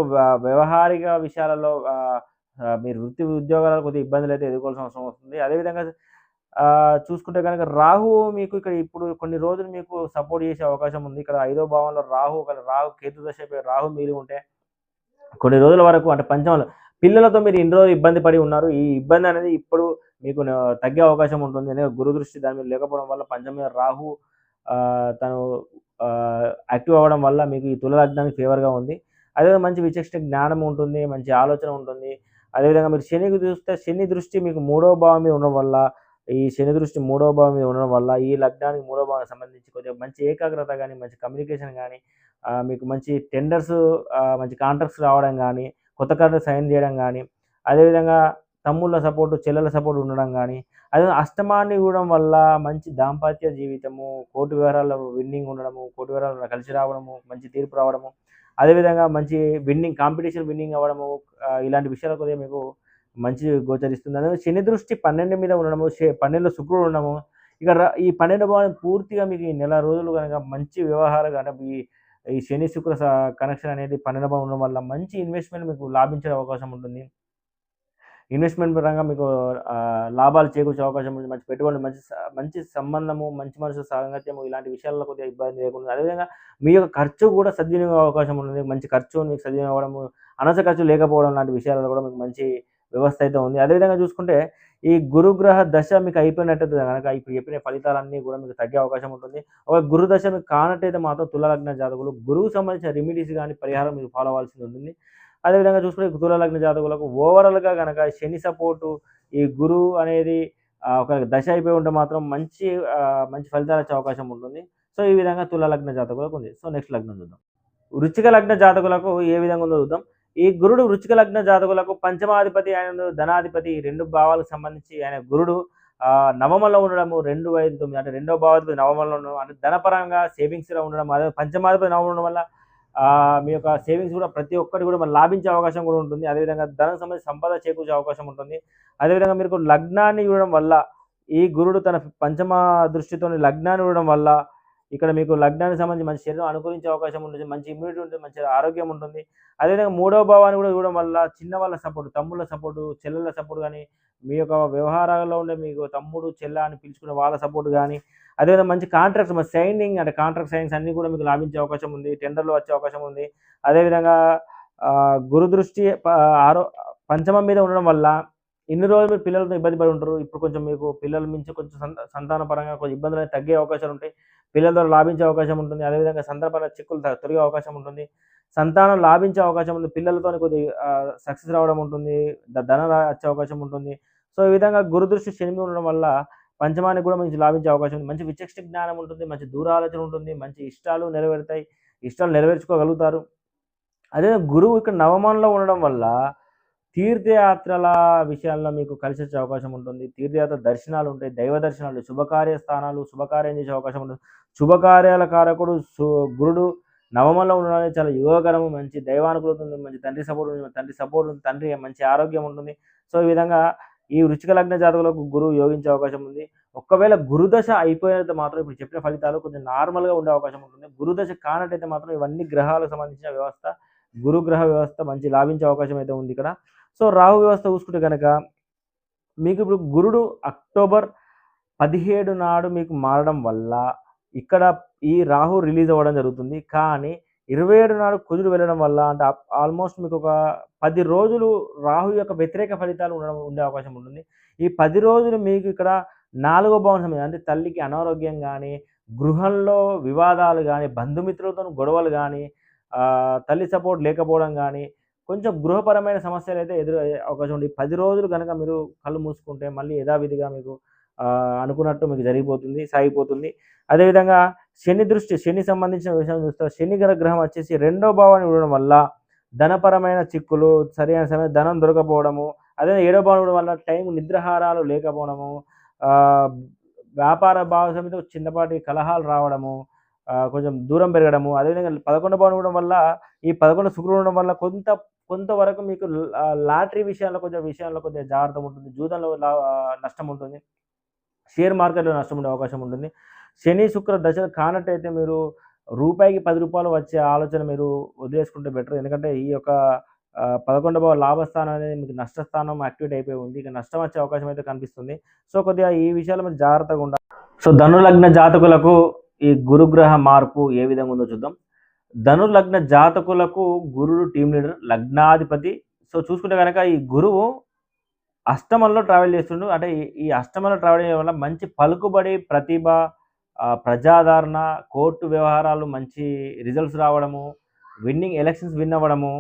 S1: వ్యవహారిక విషయాలలో మీరు వృత్తి ఉద్యోగాలలో కొద్దిగా ఇబ్బందులైతే ఎదుర్కోవాల్సిన అవసరం వస్తుంది. అదేవిధంగా చూసుకుంటే గనక రాహువు మీకు ఇక్కడ ఇప్పుడు కొన్ని రోజులు మీకు సపోర్ట్ చేసే అవకాశం ఉంది. ఇక్కడ ఐదో భావంలో రాహు కేతు దశ రాహు మిగిలి ఉంటే కొన్ని రోజుల వరకు అంటే పంచమంలో పిల్లలతో మీరు ఇన్ని రోజులు ఇబ్బంది పడి ఉన్నారు. ఈ ఇబ్బంది అనేది ఇప్పుడు మీకు తగ్గే అవకాశం ఉంటుంది. ఎందుకంటే గురు దృష్టి దాని మీద లేకపోవడం వల్ల పంచమ మీద రాహు తను యాక్టివ్ అవ్వడం వల్ల మీకు ఈ తుల లగ్నానికి ఫేవర్‌గా ఉంది. అదేవిధంగా మంచి విచక్షణ జ్ఞానం ఉంటుంది. మంచి ఆలోచన ఉంటుంది. అదేవిధంగా మీరు శనికి చూస్తే శని దృష్టి మీకు మూడవ భావం మీద ఉండడం వల్ల ఈ శని దృష్టి మూడవ భావం మీద ఉండడం వల్ల ఈ లగ్నానికి మూడవ భావానికి సంబంధించి కొద్దిగా మంచి ఏకాగ్రత గానీ, మంచి కమ్యూనికేషన్ గానీ, మీకు మంచి టెండర్స్ మంచి కాంట్రాక్ట్స్ రావడం గానీ, కొత్త కాంట్రాక్ట్ సైన్ చేయడం గానీ, అదేవిధంగా తమ్ముళ్ళ సపోర్టు, చెల్లెల సపోర్ట్ ఉండడం గానీ, అదే అష్టమాన్ని ఇవ్వడం వల్ల మంచి దాంపత్య జీవితము, కోర్టు వ్యవహారాల్లో విన్నింగ్ ఉండడము, కోర్టు వ్యవహారాల్లో కలిసి రావడము, మంచి తీర్పు రావడము, అదేవిధంగా మంచి కాంపిటీషన్ విన్నింగ్ అవ్వడము, ఇలాంటి విషయాలు కొద్దిగా మీకు మంచి గోచరిస్తుంది. అదే శని దృష్టి 12 మీద ఉండడము, 12లో శుక్రుడు ఉండడము, ఇక ఈ 12 భావం పూర్తిగా మీకు ఈ నెల రోజులు గనక మంచి వ్యవహారాలు అంటే ఈ శని శుక్ర కనెక్షన్ అనేది 12 భావం ఉండడం వల్ల మంచి ఇన్వెస్ట్‌మెంట్ మీకు లాభించే అవకాశం ఉంటుంది. ఇన్వెస్ట్‌మెంట్ పరంగా మీకు లాభాలు చేకూర్చే అవకాశం ఉంది. మంచి పెట్టుబడులు, మంచి సంబంధము, మంచి మనుషుల సాంగత్యము ఇలాంటి విషయాల్లో కొద్దిగా ఇబ్బంది లేకుండా అదేవిధంగా మీ యొక్క ఖర్చు కూడా సద్వినియోగం అవకాశం ఉంటుంది. మంచి ఖర్చు మీకు సద్వినియోగం అవ్వడము, అనవసర ఖర్చు లేకపోవడం లాంటి విషయాలలో కూడా మీకు మంచి వ్యవస్థ అయితే ఉంది. అదేవిధంగా చూసుకుంటే ఈ గురుగ్రహ దశ మీకు అయిపోయినట్టయితే గనక ఇప్పుడు చెప్పిన ఫలితాలన్నీ కూడా మీకు తగ్గే అవకాశం ఉంటుంది. ఒక గురు దశ మీకు కానట్టయితే మాత్రం తుల లగ్న జాతకులు గురువుకు సంబంధించిన రెమెడీస్ గానీ, పరిహారం మీరు ఫాలో అవ్వాల్సి ఉంటుంది. అదేవిధంగా చూసుకుంటే తుల లగ్న జాతకులకు ఓవరాల్‌గా గనక శని సపోర్టు, ఈ గురువు అనేది ఒక దశ అయిపోయి ఉంటే మాత్రం మంచి ఫలితాలొచ్చే అవకాశం ఉంటుంది. సో, ఈ విధంగా తుల లగ్న జాతకులకు ఉంది. సో, నెక్స్ట్ లగ్నం చూద్దాం. వృశ్చిక లగ్న జాతకులకు ఏ విధంగా ఉందో చూద్దాం. ఈ గురుడు వృశ్చిక లగ్న జాతకులకు పంచమాధిపతి ఆయన ధనాధిపతి ఈ 2 భావాలకు సంబంధించి ఆయన గురుడు నవమంలో ఉండడము 2, 5, 9 అంటే రెండో భావాధిపతి నవమంలో ఉండడం అంటే ధనపరంగా సేవింగ్స్‌లో ఉండడం అదే పంచమాధిపతి నవమంలో ఉండడం వల్ల మీ యొక్క సేవింగ్స్ కూడా ప్రతి ఒక్కటి కూడా మరి లాభించే అవకాశం కూడా ఉంటుంది. అదేవిధంగా ధనం సంబంధించి సంపద చేకూర్చే అవకాశం ఉంటుంది. అదేవిధంగా మీకు లగ్నాన్ని ఇవ్వడం వల్ల ఈ గురుడు తన పంచమ దృష్టితోని లగ్నాన్ని ఇవ్వడం వల్ల ఇక్కడ మీకు లగ్నానికి సంబంధించి మంచి శరీరం అనుకూలించే అవకాశం ఉంటుంది. మంచి ఇమ్యూనిటీ ఉంటుంది. మంచి ఆరోగ్యం ఉంటుంది. అదేవిధంగా మూడవ భావాన్ని కూడా ఇవ్వడం వల్ల చిన్న వాళ్ళ సపోర్ట్, తమ్ముళ్ళ సపోర్టు, చెల్లెళ్ళ సపోర్ట్ గానీ, మీ యొక్క వ్యవహారాల్లో ఉండే మీకు తమ్ముడు, చెల్ల అని పిలుచుకునే వాళ్ళ సపోర్ట్ గానీ, అదేవిధంగా మంచి కాంట్రాక్ట్స్ సైనింగ్ అంటే కాంట్రాక్ట్ సైనింగ్స్ అన్నీ కూడా మీకు లాభించే అవకాశం ఉంది. టెండర్‌లు వచ్చే అవకాశం ఉంది. అదేవిధంగా గురు దృష్టి పంచమం మీద ఉండడం వల్ల ఇన్ని రోజులు మీరు పిల్లలతో ఇబ్బంది పడి ఉంటారు. ఇప్పుడు కొంచెం మీకు పిల్లల నుంచి కొంచెం సంతాన పరంగా కొంచెం ఇబ్బందులు తగ్గే అవకాశాలు ఉంటాయి. పిల్లల ద్వారా లాభించే అవకాశం ఉంటుంది. అదేవిధంగా సంతానపరంగా చిక్కులు తొలగే అవకాశం ఉంటుంది. సంతానం లాభించే అవకాశం ఉంది. పిల్లలతోని కొద్దిగా సక్సెస్ రావడం ఉంటుంది. ధనం వచ్చే అవకాశం ఉంటుంది. సో, ఈ విధంగా గురుదృష్టి శని మీద ఉండడం వల్ల పంచమానికి కూడా మంచి లాభించే అవకాశం ఉంది. మంచి విచక్షణ జ్ఞానం ఉంటుంది. మంచి దూరాలోచన ఉంటుంది. మంచి ఇష్టాలు నెరవేరుతాయి. ఇష్టాలు నెరవేర్చుకోగలుగుతారు. అదే గురువు ఇక్కడ నవమంలో ఉండడం వల్ల తీర్థయాత్రల విషయాల్లో మీకు కలిసొచ్చే అవకాశం ఉంటుంది. తీర్థయాత్ర దర్శనాలు ఉంటాయి. దైవ దర్శనాలు, శుభకార్య స్థానాలు, శుభకార్యం చేసే అవకాశం ఉంటుంది. శుభకార్యాల కారకుడు గురుడు నవమంలో ఉండడం అనేది చాలా యోగకరము. మంచి దైవానుకూలత ఉంది. మంచి తండ్రి సపోర్ట్ ఉంది. తండ్రి మంచి ఆరోగ్యం ఉంటుంది. సో, ఈ విధంగా ఈ వృశ్చిక లగ్న జాతకులకు గురువు యోగించే అవకాశం ఉంది. ఒకవేళ గురుదశ అయిపోయినట్టు మాత్రం ఇప్పుడు చెప్పిన ఫలితాలు కొంచెం నార్మల్‌గా ఉండే అవకాశం ఉంటుంది. గురుదశ కానట్టయితే మాత్రం ఇవన్నీ గ్రహాలకు సంబంధించిన వ్యవస్థ, గురుగ్రహ వ్యవస్థ మంచి లాభించే అవకాశం అయితే ఉంది ఇక్కడ. సో, రాహు వ్యవస్థ చూసుకుంటే గనక మీకు ఇప్పుడు గురుడు అక్టోబర్ 17 నాడు మీకు మారడం వల్ల ఇక్కడ ఈ రాహు రిలీజ్ అవ్వడం జరుగుతుంది. కానీ 27 నాడు కుజుడు వెళ్ళడం వల్ల అంటే ఆల్మోస్ట్ మీకు ఒక 10 రోజులు రాహు యొక్క వ్యతిరేక ఫలితాలు ఉండే అవకాశం ఉంటుంది. ఈ 10 రోజులు మీకు ఇక్కడ 4వ భావం సంబంధించి అంటే తల్లికి అనారోగ్యం గానీ, గృహంలో వివాదాలు గానీ, బంధుమిత్రులతోని గొడవలు గానీ, తల్లి సపోర్ట్ లేకపోవడం గానీ, కొంచెం గృహపరమైన సమస్యలైతే ఎదురయ్యే అవకాశం ఉంది. 10 రోజులు గనక మీరు కళ్ళు మూసుకుంటే మళ్ళీ యథావిధిగా మీకు అనుకున్నట్టు మీకు జరిగిపోతుంది, సాగిపోతుంది. అదేవిధంగా శని సంబంధించిన విషయం చూస్తే శని గ్రహం వచ్చేసి 2వ భావాన్ని ఉండడం వల్ల ధనపరమైన చిక్కులు, సరైన సమయం ధనం దొరకపోవడము, అదే 7వ భావం ఉండడం వల్ల టైం నిద్రాహారాలు లేకపోవడము, వ్యాపార భాగస్వామితో చిన్నపాటి కలహాలు రావడము, కొంచెం దూరం పెరగడము, అదేవిధంగా 11వ భావం ఉండడం వల్ల ఈ 11 శుక్రుడు ఉండడం వల్ల కొంతవరకు మీకు లాటరీ విషయాల్లో కొంచెం జాగ్రత్తగా ఉంటుంది. జూదంలో నష్టం ఉంటుంది. షేర్ మార్కెట్‌లో నష్టం ఉండే అవకాశం ఉంటుంది. శని, శుక్ర దశలు కానట్టయితే మీరు రూపాయికి రూ. 10 వచ్చే ఆలోచన మీరు వదిలేసుకుంటే బెటర్. ఎందుకంటే ఈ యొక్క 11వ లాభస్థానం అనేది మీకు నష్టస్థానం యాక్టివేట్ అయిపోయి ఉంది. ఇక నష్టం వచ్చే అవకాశం అయితే కనిపిస్తుంది. సో, కొద్దిగా ఈ విషయాల్లో మీరు జాగ్రత్తగా ఉండాలి. సో, ధనులగ్న జాతకులకు ఈ గురుగ్రహ మార్పు ఏ విధంగా ఉందో చూద్దాం. ధనులగ్న జాతకులకు గురుడు టీమ్ లీడర్, లగ్నాధిపతి. సో, చూసుకుంటే గనక ఈ గురువు అష్టమంలో ట్రావెల్ చేస్తుండు. అంటే ఈ అష్టమంలో ట్రావెల్ చేయడం వల్ల మంచి పలుకుబడి, ప్రతిభ, ప్రజాదరణ, కోర్టు వ్యవహారాలు మంచి రిజల్ట్స్ రావడము, ఎలక్షన్స్ విన్ అవ్వడము,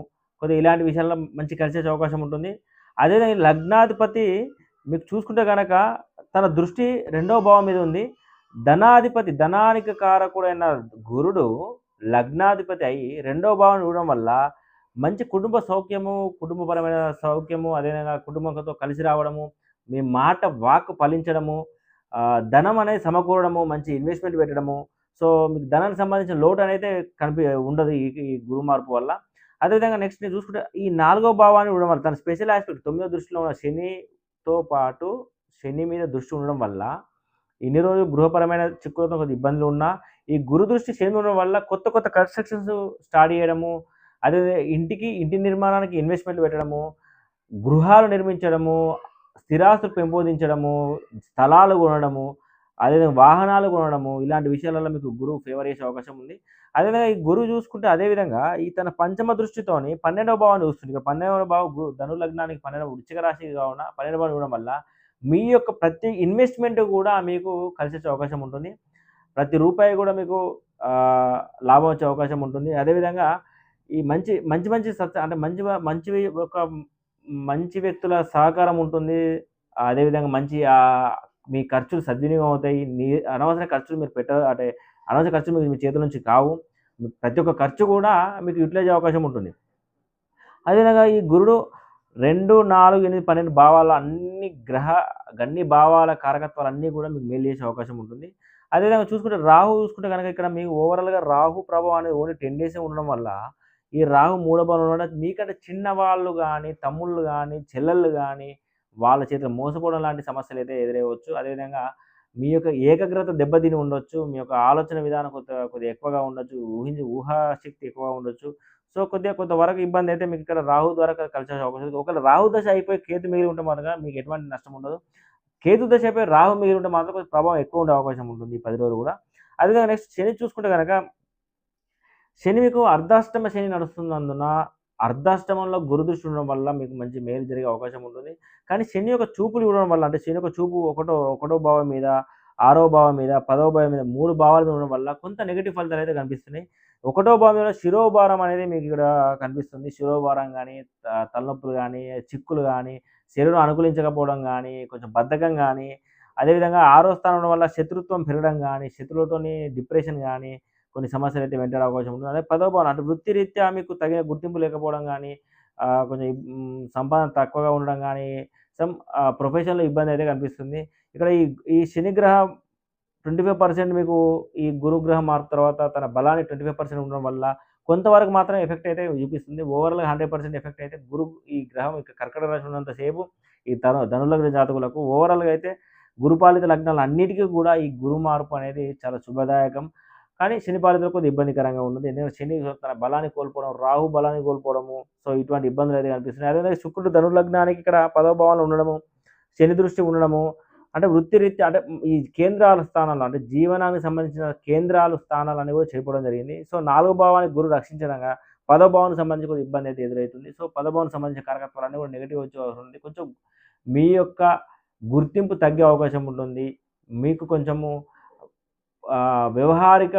S1: కొద్దిగా ఇలాంటి విషయాల్లో మంచి కలిసి వచ్చే అవకాశం ఉంటుంది. అదేవిధంగా లగ్నాధిపతి మీకు చూసుకుంటే గనక తన దృష్టి 2వ భావం మీద ఉంది. ధనాధిపతి, ధనానికి కారకుడైన గురుడు లగ్నాధిపతి అయి 2వ భావం చూడడం వల్ల మంచి కుటుంబ సౌఖ్యము, కుటుంబపరమైన సౌఖ్యము, అదేవిధంగా కుటుంబంతో కలిసి రావడము, మీ మాట వాక్ ఫలించడము, ధనం అనేది సమకూరడము, మంచి ఇన్వెస్ట్‌మెంట్ పెట్టడము. సో, మీకు ధనానికి సంబంధించిన లోటు అనేది ఉండదు ఈ గురు మార్పు వల్ల. అదేవిధంగా నెక్స్ట్ నేను చూసుకుంటే ఈ 4వ భావాన్ని ఉండడం వల్ల తన స్పెషల్ యాస్పెక్ట్ 9వ దృష్టిలో ఉన్న శనితో పాటు శని మీద దృష్టి ఉండడం వల్ల ఇన్ని రోజులు గృహపరమైన చిక్కులతో కొద్దిగా ఇబ్బందులు ఉన్నా ఈ గురు దృష్టి శని ఉండడం వల్ల కొత్త కన్‌స్ట్రక్షన్స్ స్టార్ట్ చేయడము, అదే ఇంటి నిర్మాణానికి ఇన్వెస్ట్‌మెంట్లు పెట్టడము, గృహాలు నిర్మించడము, స్థిరాస్తులు పెంపొందించడము, స్థలాలు కొనడము, అదేవిధంగా వాహనాలు కొనడము, ఇలాంటి విషయాలలో మీకు గురువు ఫేవర్ చేసే అవకాశం ఉంది. అదేవిధంగా ఈ గురువు చూసుకుంటే అదేవిధంగా ఈ తన పంచమ దృష్టితోని 12వ భావాన్ని చూస్తుంది. ఇక 12వ భావం ధను లగ్నానికి 12వ వృశ్చిక రాశి కావున 12వ భావం ఇవ్వడం వల్ల మీ యొక్క ప్రతి ఇన్వెస్ట్‌మెంట్ కూడా మీకు కలిసి వచ్చే అవకాశం ఉంటుంది. ప్రతి రూపాయి కూడా మీకు లాభం వచ్చే అవకాశం ఉంటుంది. అదేవిధంగా ఈ మంచి అంటే మంచి వ్యక్తుల సహకారం ఉంటుంది. అదేవిధంగా మీ ఖర్చులు సద్వినియోగం అవుతాయి. అనవసర ఖర్చులు మీరు అంటే అనవసర ఖర్చులు మీ చేతుల నుంచి కావు. ప్రతి ఒక్క ఖర్చు కూడా మీకు యూటిలైజ్ అయ్యే అవకాశం ఉంటుంది. అదేవిధంగా ఈ గురుడు 2, 4, 8, 12 భావాల అన్ని భావాల కారకత్వాలన్నీ కూడా మీకు మేలు చేసే అవకాశం ఉంటుంది. అదేవిధంగా రాహు చూసుకుంటే కనుక ఇక్కడ మీకు ఓవరాల్‌గా రాహు ప్రభావం అనేది ఓన్లీ 10 డేసే ఉండడం వల్ల ఈ రాహు 3వ భావంలో ఉండడం మీకంటే చిన్నవాళ్ళు గానీ, తమ్ముళ్ళు గానీ, చెల్లెళ్ళు గానీ వాళ్ళ చేతిలో మోసపోవడం లాంటి సమస్యలైతే ఎదురవ్వచ్చు. అదేవిధంగా మీ యొక్క ఏకాగ్రత దెబ్బతిని ఉండొచ్చు. మీ యొక్క ఆలోచన విధానం కొద్దిగా ఎక్కువగా ఉండొచ్చు. ఊహాశక్తి ఎక్కువగా ఉండొచ్చు. సో, కొంతవరకు ఇబ్బంది అయితే మీకు ఇక్కడ రాహు ద్వారా కలిసి వచ్చే అవకాశం ఉంది. ఒకవేళ రాహు దశ అయిపోయి కేతు మిగిలి ఉంటే మాత్రం మీకు ఎటువంటి నష్టం ఉండదు. కేతు దశ అయిపోయి రాహు మిగిలి ఉంటే మాత్రం కొంచెం ప్రభావం ఎక్కువ ఉండే అవకాశం ఉంటుంది ఈ 10 రోజులు కూడా. అదేవిధంగా నెక్స్ట్ శని చూసుకుంటే గనక శని మీకు అర్ధాష్టమ శని నడుస్తున్నందున అర్ధాష్టమంలో గురుదృష్టి ఉండడం వల్ల మీకు మంచి మేలు జరిగే అవకాశం ఉంటుంది. కానీ శని యొక్క చూపులు ఇవ్వడం వల్ల అంటే శని యొక్క చూపు ఒకటో భావం మీద, 6వ భావం మీద, 10వ భావం మీద 3 భావాల మీద ఉండడం వల్ల కొంత నెగెటివ్ ఫలితాలు అయితే కనిపిస్తున్నాయి. 1వ భావంలో శిరోభారం అనేది మీకు ఇక్కడ కనిపిస్తుంది. శిరోభారం కానీ, తలనొప్పులు కానీ, చిక్కులు కానీ, శరీరం అనుకూలించకపోవడం కానీ, కొంచెం బద్ధకం కానీ, అదేవిధంగా 6వ స్థానం వల్ల శత్రుత్వం పెరగడం కానీ, శత్రువులతోని డిప్రెషన్ కానీ కొన్ని సమస్యలు అయితే వెంటాడే అవకాశం ఉంటుంది. అదే 10వ భావం అంటే వృత్తిరీత్యా మీకు తగిన గుర్తింపు లేకపోవడం కానీ, కొంచెం సంపాదన తక్కువగా ఉండడం కానీ, ప్రొఫెషన్‌లో ఇబ్బంది అయితే కనిపిస్తుంది. ఇక్కడ ఈ శనిగ్రహం 25% మీకు ఈ గురుగ్రహ మార్పు తర్వాత తన బలాన్ని 25% ఉండడం వల్ల కొంతవరకు మాత్రం ఎఫెక్ట్ అయితే చూపిస్తుంది. ఓవరాల్‌గా 100% ఎఫెక్ట్ అయితే ఈ గ్రహం కర్కట రాశి ఉన్నంత సేపు ఈ ధనులగ్న జాతకులకు ఓవరాల్‌గా అయితే గురుపాలిత లగ్నాలు అన్నిటికీ కూడా ఈ గురు మార్పు అనేది చాలా శుభదాయకం. కానీ శని పాలితులకు కొద్దిగా ఇబ్బందికరంగా ఉన్నది. ఎందుకంటే శని తన బలాన్ని కోల్పోవడం, రాహు బలాన్ని కోల్పోవడము, సో ఇటువంటి ఇబ్బందులు అయితే కనిపిస్తున్నాయి. అదేవిధంగా శుక్రుడు ధనుర్లగ్నానికి ఇక్కడ 10వ భావంలో ఉండడము, శని దృష్టి ఉండడము, అంటే వృత్తిరీత్యా అంటే ఈ కేంద్రాల స్థానాల్లో అంటే జీవనానికి సంబంధించిన కేంద్రాలు స్థానాలన్నీ కూడా చెడిపోవడం జరిగింది. సో 4వ భావానికి గురువు రక్షించడంగా 10వ భావానికి సంబంధించి కొద్దిగా ఇబ్బంది అయితే ఎదురవుతుంది. సో 10వ భావానికి సంబంధించిన కారకత్వాలన్నీ కూడా నెగెటివ్ వచ్చే అవసరం ఉంది. కొంచెం మీ యొక్క గుర్తింపు తగ్గే అవకాశం ఉంటుంది. మీకు కొంచెము వ్యవహారిక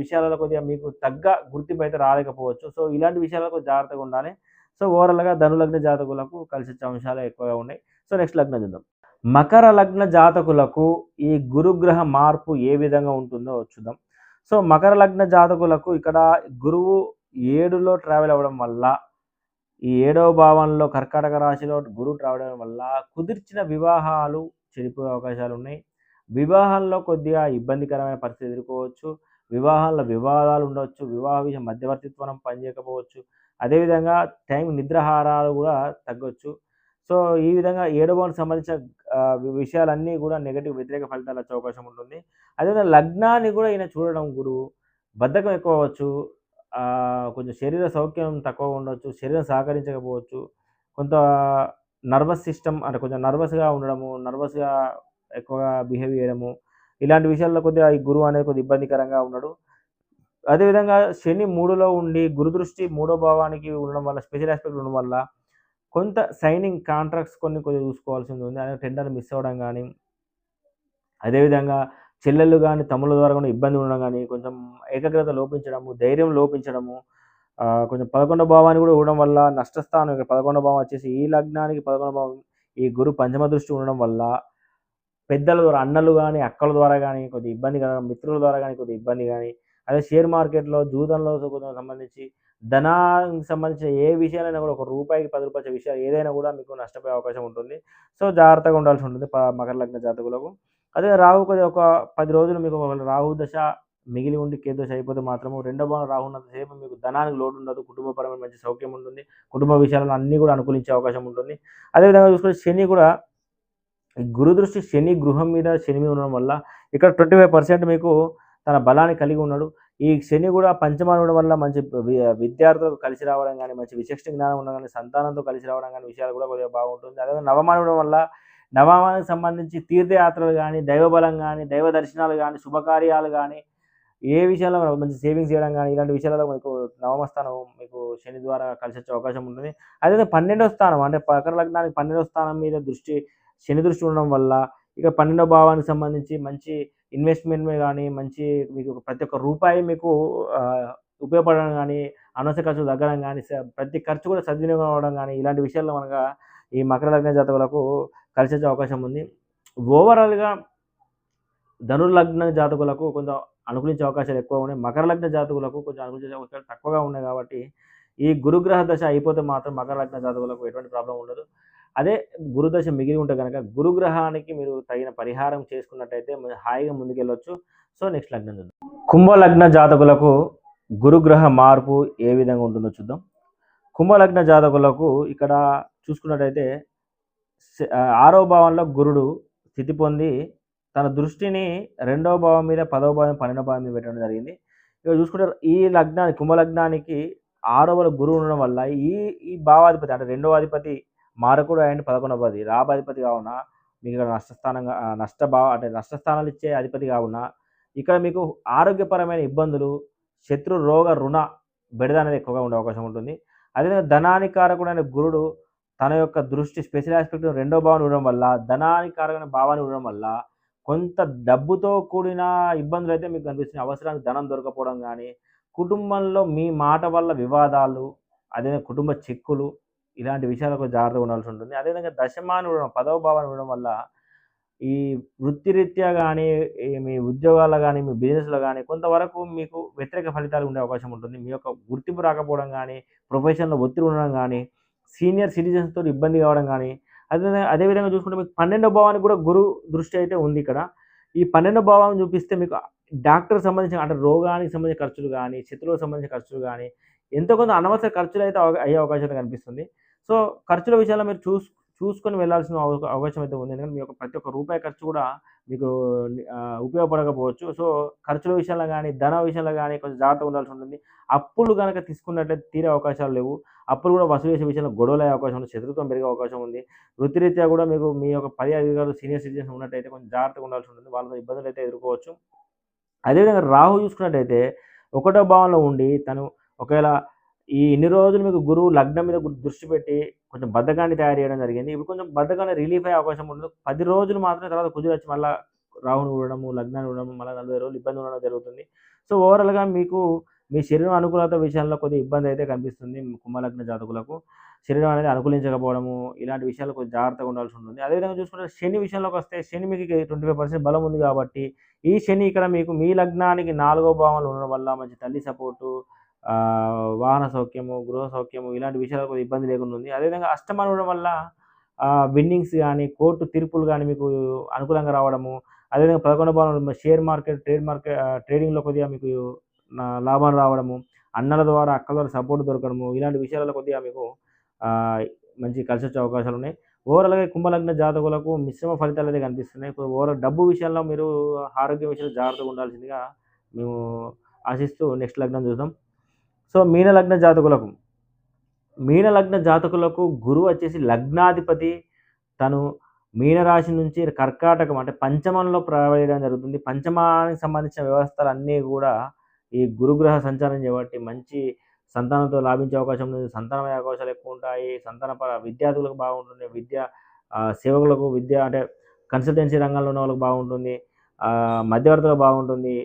S1: విషయాలలో కొద్దిగా మీకు తగ్గ గుర్తింపు అయితే రాలేకపోవచ్చు. సో ఇలాంటి విషయాలకు జాగ్రత్తగా ఉండాలి. సో ఓవరాల్‌గా ధనులగ్న జాతకులకు కలిసొచ్చే అంశాలు ఎక్కువగా ఉన్నాయి. సో నెక్స్ట్ లగ్నం చూద్దాం. మకర లగ్న జాతకులకు ఈ గురుగ్రహ మార్పు ఏ విధంగా ఉంటుందో చూద్దాం. సో మకర లగ్న జాతకులకు ఇక్కడ గురువు 7లో ట్రావెల్ అవ్వడం వల్ల, ఈ 7వ భావంలో కర్కాటక రాశిలో గురువు ట్రావెల్ అవ్వడం వల్ల కుదిర్చిన వివాహాలు చెడిపోయే అవకాశాలున్నాయి. వివాహాల్లో కొద్దిగా ఇబ్బందికరమైన పరిస్థితి ఎదుర్కోవచ్చు. వివాహాల్లో వివాదాలు ఉండవచ్చు. వివాహ విషయం మధ్యవర్తిత్వం పనిచేయకపోవచ్చు. అదేవిధంగా నిద్రాహారాలు కూడా తగ్గొచ్చు. సో ఈ విధంగా 7వ భావానికి సంబంధించిన విషయాలన్నీ కూడా నెగెటివ్ వ్యతిరేక ఫలితాలు వచ్చే అవకాశం ఉంటుంది. అదేవిధంగా లగ్నాన్ని కూడా ఈయన చూడడం గురువు బద్ధకం ఎక్కువ అవ్వచ్చు. కొంచెం శరీర సౌఖ్యం తక్కువగా ఉండొచ్చు. శరీరం సహకరించకపోవచ్చు. కొంత నర్వస్ సిస్టమ్ అంటే కొంచెం నర్వస్‌గా ఉండడము, నర్వస్‌గా ఎక్కువగా బిహేవ్ చేయడము, ఇలాంటి విషయాల్లో కొద్దిగా ఈ గురువు అనేది కొద్దిగా ఇబ్బందికరంగా ఉన్నాడు. అదేవిధంగా శని 3లో ఉండి గురు దృష్టి 3వ భావానికి ఉండడం వల్ల స్పెషల్ ఆస్పెక్ట్ ఉండడం వల్ల కొంత సైనింగ్ కాంట్రాక్ట్స్ కొద్దిగా చూసుకోవాల్సింది ఉంది. అదే టెండర్‌లు మిస్ అవ్వడం గానీ, అదేవిధంగా చెల్లెళ్ళు గానీ, తమ్ముళ్ళ ద్వారా కూడా ఇబ్బంది ఉండడం గానీ, కొంచెం ఏకాగ్రత లోపించడము, ధైర్యం లోపించడము, కొంచెం 11వ భావాన్ని కూడా ఉండడం వల్ల నష్టస్థానం. 11వ భావం వచ్చేసి ఈ లగ్నానికి 11వ భావం ఈ గురు పంచమ దృష్టి ఉండడం వల్ల పెద్దల ద్వారా అన్నలు గానీ, అక్కల ద్వారా గానీ కొద్దిగా ఇబ్బంది కలగడం, మిత్రుల ద్వారా గానీ కొద్దిగా ఇబ్బంది గానీ, అదే షేర్ మార్కెట్‌లో, జూదంలో కొంచెం సంబంధించి ధనానికి సంబంధించిన ఏ విషయాలైనా కూడా ఒక రూపాయికి రూ. 10 వచ్చే విషయాలు ఏదైనా కూడా మీకు నష్టపోయే అవకాశం ఉంటుంది. సో జాగ్రత్తగా ఉండాల్సి ఉంటుంది మకర లగ్న జాతకులకు. అదే రాహు కొద్దిగా ఒక 10 రోజులు మీకు ఒకవేళ రాహు దశ మిగిలి ఉండి కేతు దశ అయిపోతే మాత్రము రెండో భావం రాహు ఉన్నంత సేపు మీకు ధనానికి లోటు ఉండదు. కుటుంబపరమైన మంచి సౌఖ్యం ఉంటుంది. కుటుంబ విషయాలను అన్నీ కూడా అనుకూలించే అవకాశం ఉంటుంది. అదేవిధంగా చూసుకుంటే శని కూడా ఈ గురు దృష్టి శని గృహం మీద శని మీద ఉండడం వల్ల ఇక్కడ 25% మీకు తన బలాన్ని కలిగి ఉన్నాడు. ఈ శని కూడా పంచమాన్ని ఉండడం వల్ల మంచి విద్యార్థులకు కలిసి రావడం గానీ, మంచి విశిష్ట జ్ఞానం ఉండడం గానీ, సంతానంతో కలిసి రావడం గానీ విషయాలు కూడా కొద్దిగా బాగుంటుంది. అదేవిధంగా నవమాన్ని ఉండడం వల్ల నవమానికి సంబంధించి తీర్థయాత్రలు గానీ, దైవబలం గానీ, దైవ దర్శనాలు గానీ, శుభకార్యాలు గానీ, ఏ విషయాల్లో మంచి సేవింగ్స్ చేయడం గానీ, ఇలాంటి విషయాలలో మీకు నవమ స్థానం మీకు శని ద్వారా కలిసొచ్చే అవకాశం ఉంటుంది. అదేవిధంగా 12వ స్థానం అంటే మకర లగ్నానికి 12వ స్థానం మీద శని దృష్టి ఉండడం వల్ల ఇక 12వ భావానికి సంబంధించి మంచి ఇన్వెస్ట్‌మెంట్ మీద గానీ, మంచి మీకు ప్రతి ఒక్క రూపాయి మీకు ఉపయోగపడడం గానీ, అనవసర ఖర్చులు తగ్గడం గానీ, ప్రతి ఖర్చు కూడా సద్వినియోగం అవ్వడం గానీ, ఇలాంటి విషయాల్లో మనగా ఈ మకర లగ్న జాతకులకు కలిసొచ్చే అవకాశం ఉంది. ఓవరాల్‌గా ధనుర్లగ్న జాతకులకు కొంచెం అనుకూలించే అవకాశాలు ఎక్కువ ఉన్నాయి. మకర లగ్న జాతకులకు కొంచెం అనుకూలించే అవకాశాలు తక్కువగా ఉన్నాయి కాబట్టి, ఈ గురుగ్రహ దశ అయిపోతే మాత్రం మకర లగ్న జాతకులకు ఎటువంటి ప్రాబ్లమ్ ఉండదు. అదే గురుదశ మిగిలి ఉంటే గనక గురుగ్రహానికి మీరు తగిన పరిహారం చేసుకున్నట్టయితే హాయిగా ముందుకెళ్ళొచ్చు. సో నెక్స్ట్ లగ్నం చూద్దాం. కుంభ లగ్న జాతకులకు గురుగ్రహ మార్పు ఏ విధంగా ఉంటుందో చూద్దాం. కుంభ లగ్న జాతకులకు ఇక్కడ చూసుకున్నట్టయితే 6వ భావంలో గురుడు స్థితి పొంది తన దృష్టిని 2వ భావం మీద, 10వ భావం, 12వ భావం మీద పెట్టడం జరిగింది. ఇక్కడ చూసుకుంటే ఈ లగ్నానికి కుంభ లగ్నానికి 6వ గురువు ఉండడం వల్ల ఈ భావాధిపతి అంటే 2వ అధిపతి మారకుడు అండ్ 11వ అధిపతి లాభాధిపతి కావున మీకు ఇక్కడ నష్టస్థానంగా అంటే నష్టస్థానాలు ఇచ్చే అధిపతి కావున ఇక్కడ మీకు ఆరోగ్యపరమైన ఇబ్బందులు, శత్రు రోగ రుణ బెడద అనేది ఎక్కువగా ఉండే అవకాశం ఉంటుంది. అదేవిధంగా ధనానికి కారకుడైన గురుడు తన యొక్క దృష్టి స్పెషల్ ఆస్పెక్ట్ 2వ భావాన్ని ఉండడం వల్ల, ధనానికి కారకమైన భావాన్ని ఉండడం వల్ల కొంత డబ్బుతో కూడిన ఇబ్బందులు అయితే మీకు కనిపిస్తున్నాయి. అవసరానికి ధనం దొరకపోవడం కానీ, కుటుంబంలో మీ మాట వల్ల వివాదాలు, అదేవిధంగా కుటుంబ చిక్కులు, ఇలాంటి విషయాలకు జాగ్రత్తగా ఉండాల్సి ఉంటుంది. అదేవిధంగా దశమాన్ని ఉండడం 10వ భావాన్ని ఉండడం వల్ల ఈ వృత్తిరీత్యా గానీ, మీ ఉద్యోగాల్లో గానీ, మీ బిజినెస్‌లో గానీ కొంతవరకు మీకు వ్యతిరేక ఫలితాలు ఉండే అవకాశం ఉంటుంది. మీ యొక్క గుర్తింపు రాకపోవడం గానీ, ప్రొఫెషన్‌లో ఒత్తిడి ఉండడం గానీ, సీనియర్ సిటిజన్స్‌తోటి ఇబ్బంది కావడం గానీ, అదేవిధంగా చూసుకుంటే మీకు 12వ భావానికి కూడా గురు దృష్టి అయితే ఉంది ఇక్కడ. ఈ 12వ భావం చూపిస్తే మీకు డాక్టర్‌కి సంబంధించిన అంటే రోగానికి సంబంధించిన ఖర్చులు గానీ, శత్రువులకు సంబంధించిన ఖర్చులు గానీ, ఎంతో కొంత అనవసర ఖర్చులైతే అయ్యే అవకాశం కనిపిస్తుంది. సో ఖర్చుల విషయాల్లో మీరు చూసుకొని వెళ్ళాల్సిన అవకాశం అయితే ఉంది. ఎందుకంటే మీ యొక్క ప్రతి ఒక్క రూపాయి ఖర్చు కూడా మీకు ఉపయోగపడకపోవచ్చు. సో, ఖర్చుల విషయంలో గానీ, ధన విషయంలో గానీ కొంచెం జాగ్రత్తగా ఉండాల్సి ఉంటుంది. అప్పులు గనక తీసుకున్నట్లయితే తీరే అవకాశాలు లేవు. అప్పులు కూడా వసూలు చేసే విషయంలో గొడవలయ్యే అవకాశం ఉంది. శత్రుత్వం పెరిగే అవకాశం ఉంది. వృత్తిరీత్యా కూడా మీకు మీ యొక్క పై అధికారులు, సీనియర్ సిటిజన్స్ ఉన్నట్టయితే కొంచెం జాగ్రత్తగా ఉండాల్సి ఉంటుంది. వాళ్ళతో ఇబ్బందులైతే ఎదుర్కోవచ్చు. అదేవిధంగా రాహు చూసుకున్నట్టయితే ఒకటో భావంలో ఉండి తను ఒకవేళ ఈ ఇన్ని రోజులు మీకు గురువు లగ్నం మీద దృష్టి పెట్టి కొంచెం బద్ధకాన్ని తయారు చేయడం జరిగింది. ఇప్పుడు కొంచెం బద్ధకాన్ని రిలీఫ్ అయ్యే అవకాశం ఉండదు. 10 రోజులు మాత్రమే తర్వాత కుదిరొచ్చి మళ్ళా రాహుని చూడడము, లగ్నాన్ని చూడడము, మళ్ళా 40 రోజులు ఇబ్బంది ఉండడం జరుగుతుంది. సో, ఓవరాల్‌గా మీకు మీ శరీరం అనుకూలత విషయంలో కొద్దిగా ఇబ్బందయితే కనిపిస్తుంది. కుంభలగ్న జాతకులకు. శరీరం అనేది అనుకూలించకపోవడము, ఇలాంటి విషయాల్లో కొంచెం జాగ్రత్తగా ఉండాల్సి ఉంటుంది. అదేవిధంగా చూసుకుంటే శని విషయంలోకొస్తే శని మీకు 25% బలం ఉంది కాబట్టి, ఈ శని ఇక్కడ మీకు మీ లగ్నానికి 4వ భావంలో ఉండడం వల్ల మంచి తల్లి సపోర్టు, వాహన సౌఖ్యము, గృహ సౌఖ్యము ఇలాంటి విషయాల్లో కొద్దిగా ఇబ్బంది లేకుండా ఉంది. అదేవిధంగా అష్టమం ఉండడం వల్ల విన్నింగ్స్ గాని, కోర్టు తీర్పులు గాని మీకు అనుకూలంగా రావడము, అదేవిధంగా 11వ భావంలో షేర్ మార్కెట్, ట్రేడింగ్‌లో కొద్దిగా మీకు లాభం రావడము, అన్నల ద్వారా, అక్కల ద్వారా సపోర్ట్ దొరకడము, ఇలాంటి విషయాలలో కొద్దిగా మీకు ఆహ్, మంచి కలిసొచ్చే అవకాశాలున్నాయి. ఓవరాల్‌గా కుంభలగ్న జాతకులకు మిశ్రమ ఫలితాలైతే కనిపిస్తున్నాయి. ఓవరాల్ డబ్బు విషయంలో మీరు ఆరోగ్యం విషయంలో జాగ్రత్తగా ఉండాల్సిందిగా మేము ఆశిస్తూ నెక్స్ట్ లగ్నం చూద్దాం. సో, మీన లగ్న జాతకులకు గురువు వచ్చేసి లగ్నాధిపతి తను మీనరాశి నుంచి కర్కాటకం అంటే పంచమంలో ప్రవేశం జరుగుతుంది. పంచమానికి సంబంధించిన వ్యవస్థలన్నీ గూడా ఈ గురుగ్రహ సంచారం చేపట్టి మంచి సంతానంతో లాభించే అవకాశం ఉంది. సంతానమయ్యే అవకాశాలు ఎక్కువుంటాయి. విద్యార్థులకు బాగుంటుంది. సేవకులకు అంటే కన్సల్టెన్సీ రంగంలో ఉన్న వాళ్ళకి బాగుంటుంది. మధ్యవర్తులకు బాగుంటుంది.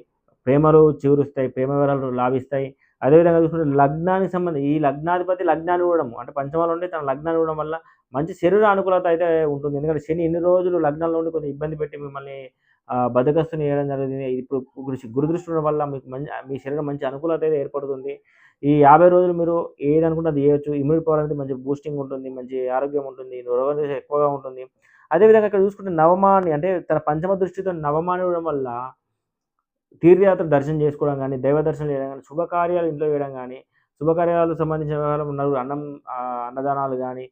S1: ప్రేమలు చిగురుస్తాయి. ప్రేమ వివరాలు లాభిస్తాయి. అదేవిధంగా చూసుకుంటే ఈ లగ్నాధిపతి లగ్నాన్ని చూడడం అంటే పంచమంలో ఉండి తన లగ్నాన్ని చూడడం వల్ల మంచి శరీర అనుకూలత అయితే ఉంటుంది. ఎందుకంటే శని ఇన్ని రోజులు లగ్నంలో ఉండి కొంచెం ఇబ్బంది పెట్టి మిమ్మల్ని బద్ధకస్తుని చేయడం జరిగింది. ఇప్పుడు గురుదృష్టి ఉండడం వల్ల మీకు మీ శరీరం మంచి అనుకూలత అయితే ఏర్పడుతుంది. ఈ 50 రోజులు మీరు ఏదనుకుంటే అది చేయొచ్చు. ఇమ్యూనిటీ పవర్ అనేది మంచి బూస్టింగ్ ఉంటుంది. మంచి ఆరోగ్యం ఉంటుంది. రోగనిరోధక ఎక్కువగా ఉంటుంది. అదేవిధంగా ఇక్కడ చూసుకుంటే నవమాన్ని అంటే తన పంచమ దృష్టితో నవమాన్ని చూడడం వల్ల తీర్థయాత్ర దర్శనం చేసుకోవడం గానీ, దైవ దర్శనం చేయడం గానీ, శుభకార్యాలు ఇంట్లో చేయడం గానీ, శుభకార్యాలకు సంబంధించిన వ్యవహారం అన్నదానాలు గానీ,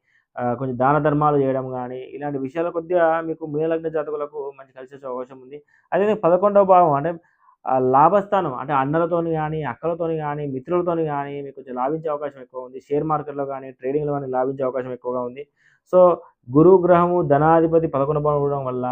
S1: కొంచెం దాన ధర్మాలు చేయడం గానీ, ఇలాంటి విషయాల కొద్దిగా మీకు మీనలగ్న జాతకులకు మంచి కలిసొచ్చే అవకాశం ఉంది. అదేవిధంగా 11వ భావం అంటే లాభస్థానం అంటే అన్నలతోని గానీ, అక్కలతోని గానీ, మిత్రులతోని గానీ మీకు కొంచెం లాభించే అవకాశం ఎక్కువ ఉంది. షేర్ మార్కెట్‌లో గానీ, ట్రేడింగ్‌లో గానీ లాభించే అవకాశం ఎక్కువగా ఉంది. సో, గురువు గ్రహము ధనాధిపతి 11వ భావంలో ఉండడం వల్ల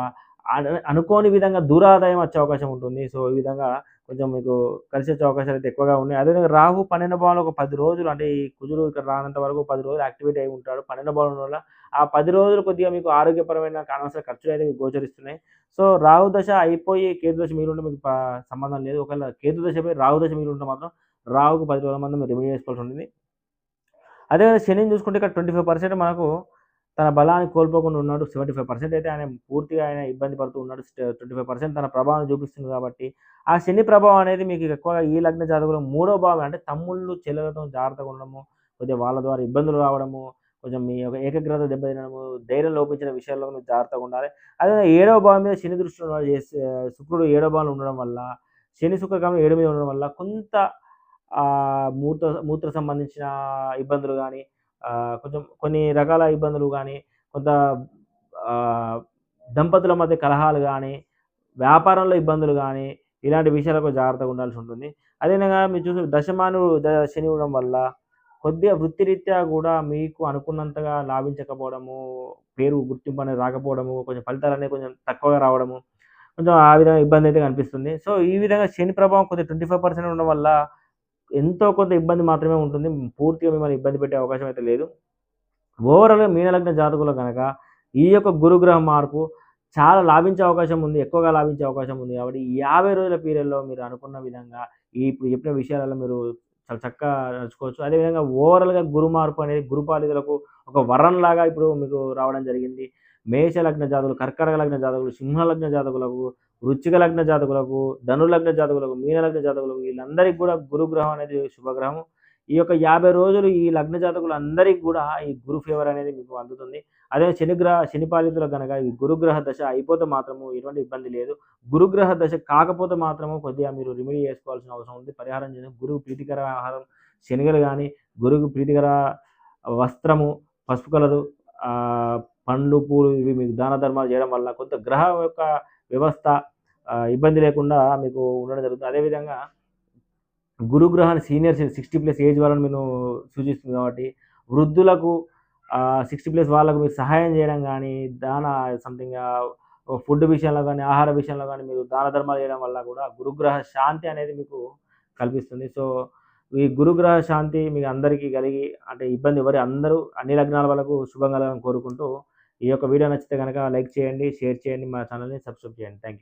S1: అనుకోని విధంగా దూరాదాయం వచ్చే అవకాశం ఉంటుంది. సో, ఈ విధంగా కొంచెం మీకు కలిసొచ్చే అవకాశాలైతే ఎక్కువగా ఉన్నాయి. అదేవిధంగా రాహు 12వ భావంలో ఒక 10 రోజులు అంటే ఈ కుజుడు ఇక్కడ రానంత వరకు 10 రోజులు యాక్టివేట్ అయి ఉంటాడు. 12వ భావం వల్ల ఆ 10 రోజులు కొద్దిగా మీకు ఆరోగ్యపరమైన అనవసర ఖర్చులైతే గోచరిస్తున్నాయి. సో, రాహు దశ అయిపోయి కేతు దశ మిగిలుంటే మీకు సంబంధం లేదు. ఒకవేళ కేతు దశ పోయి రాహు దశ మిగిలుంటే మాత్రం రాహుకు 10 రోజుల మందు మీరు రెమెడీ చేసుకోవాల్సి ఉంటుంది. అదేవిధంగా శనిని చూసుకుంటే ఇక్కడ 25% మనకు తన బలాన్ని కోల్పోకుండా ఉన్నాడు. 75% అయితే ఆయన ఇబ్బంది పడుతూ ఉన్నాడు. 25% తన ప్రభావాన్ని చూపిస్తుంది కాబట్టి, ఆ శని ప్రభావం అనేది మీకు ఎక్కువగా ఈ లగ్న జాతకులు 3వ భావం అంటే తమ్ముళ్ళు, చెల్లెలతో జాగ్రత్తగా ఉండడము, కొద్దిగా వాళ్ళ ద్వారా ఇబ్బందులు రావడము, కొంచెం మీ యొక్క ఏకాగ్రత దెబ్బతినడము, ధైర్యం లోపించిన విషయాల్లో మీరు జాగ్రత్తగా ఉండాలి. అదే 7వ భావం మీద శని దృష్టి శుక్రుడు 7వ భావంలో ఉండడం వల్ల, శని శుక్ర గమనం 7 మీద ఉండడం వల్ల కొంత మూత్ర సంబంధించిన ఇబ్బందులు గానీ, కొంచెం కొన్ని రకాల ఇబ్బందులు గానీ, కొంత ఆహ్, దంపతుల మధ్య కలహాలు గానీ, వ్యాపారంలో ఇబ్బందులు గానీ, ఇలాంటి విషయాలకు జాగ్రత్తగా ఉండాల్సి ఉంటుంది. అదేవిధంగా మీరు చూసిన శని ఇవ్వడం వల్ల కొద్దిగా వృత్తిరీత్యా గూడా మీకు అనుకున్నంతగా లాభించకపోవడము, పేరు గుర్తింపు అనేది రాకపోవడము, కొంచెం ఫలితాలనేవి కొంచెం తక్కువగా రావడము, కొంచెం ఆ విధంగా ఇబ్బందయితే కనిపిస్తుంది. సో, ఈ విధంగా శని ప్రభావం కొద్దిగా 25% ఉండడం వల్ల ఎంతో కొంత ఇబ్బంది మాత్రమే ఉంటుంది. పూర్తిగా మిమ్మల్ని ఇబ్బంది పెట్టే అవకాశం అయితే లేదు. ఓవరాల్‌గా మీనలగ్న జాతకులు గనక ఈ యొక్క గురుగ్రహ మార్పు చాలా లాభించే అవకాశం ఉంది. ఎక్కువగా లాభించే అవకాశం ఉంది కాబట్టి, ఈ 50 రోజుల పీరియడ్‌లో మీరు అనుకున్న విధంగా ఇప్పుడు చెప్పిన విషయాలలో మీరు చాలా చక్కగా నడుచుకోవచ్చు. అదేవిధంగా ఓవరాల్‌గా గురు మార్పు అనేది గురుపాలితులకు ఒక వరంలాగా ఇప్పుడు మీకు రావడం జరిగింది. మేష లగ్న జాతకులు, కర్కాటక లగ్న జాతకులు, సింహ లగ్న జాతకులకు, వృశ్చిక లగ్న జాతకులకు, ధను లగ్న జాతకులకు, మీన లగ్న జాతకులకు వీళ్ళందరికీ కూడా గురుగ్రహం అనేది శుభగ్రహం. ఈ యొక్క 50 రోజులు ఈ లగ్న జాతకులందరికీ గూడా ఈ గురు ఫేవర్ అనేది మీకు అందుతుంది. అదే శని పాలితులకు గనక ఈ గురుగ్రహ దశ అయిపోతే మాత్రము ఎటువంటి ఇబ్బంది లేదు. గురుగ్రహ దశ కాకపోతే మాత్రము కొద్దిగా మీరు రెమెడీ చేసుకోవాల్సిన అవసరం ఉంది. పరిహారం చేసి గురువు ప్రీతికర ఆహారం, శనగలు గాని, గురువుకు ప్రీతికర వస్త్రము, పసుపు కలరు పండ్లు, పూలు ఇవి మీకు దాన ధర్మాలు చేయడం వల్ల కొంత గ్రహం యొక్క వ్యవస్థ ఇబ్బంది లేకుండా మీకు ఉండడం జరుగుతుంది. అదేవిధంగా గురుగ్రహాన్ని సీనియర్స్ 60+ ఏజ్ వాళ్ళని నేను సూచిస్తుంది కాబట్టి వృద్ధులకు 60+ వాళ్ళకు మీరు సహాయం చేయడం గానీ, దాన సంథింగ్ ఫుడ్ విషయంలో గానీ, ఆహార విషయంలో గానీ మీరు దాన ధర్మాలు చేయడం వల్ల కూడా గురుగ్రహ శాంతి అనేది మీకు కల్పిస్తుంది. సో, ఈ గురుగ్రహ శాంతి మీ అందరికీ కలిగి అంటే ఇబ్బంది అందరూ అన్ని లగ్నాల వాళ్ళకు శుభం కలగాలని కోరుకుంటూ, ఈ యొక్క వీడియో నచ్చితే గనక లైక్ చేయండి, షేర్ చేయండి, మా ఛానల్‌ని సబ్స్క్రైబ్ చేయండి. Thank you.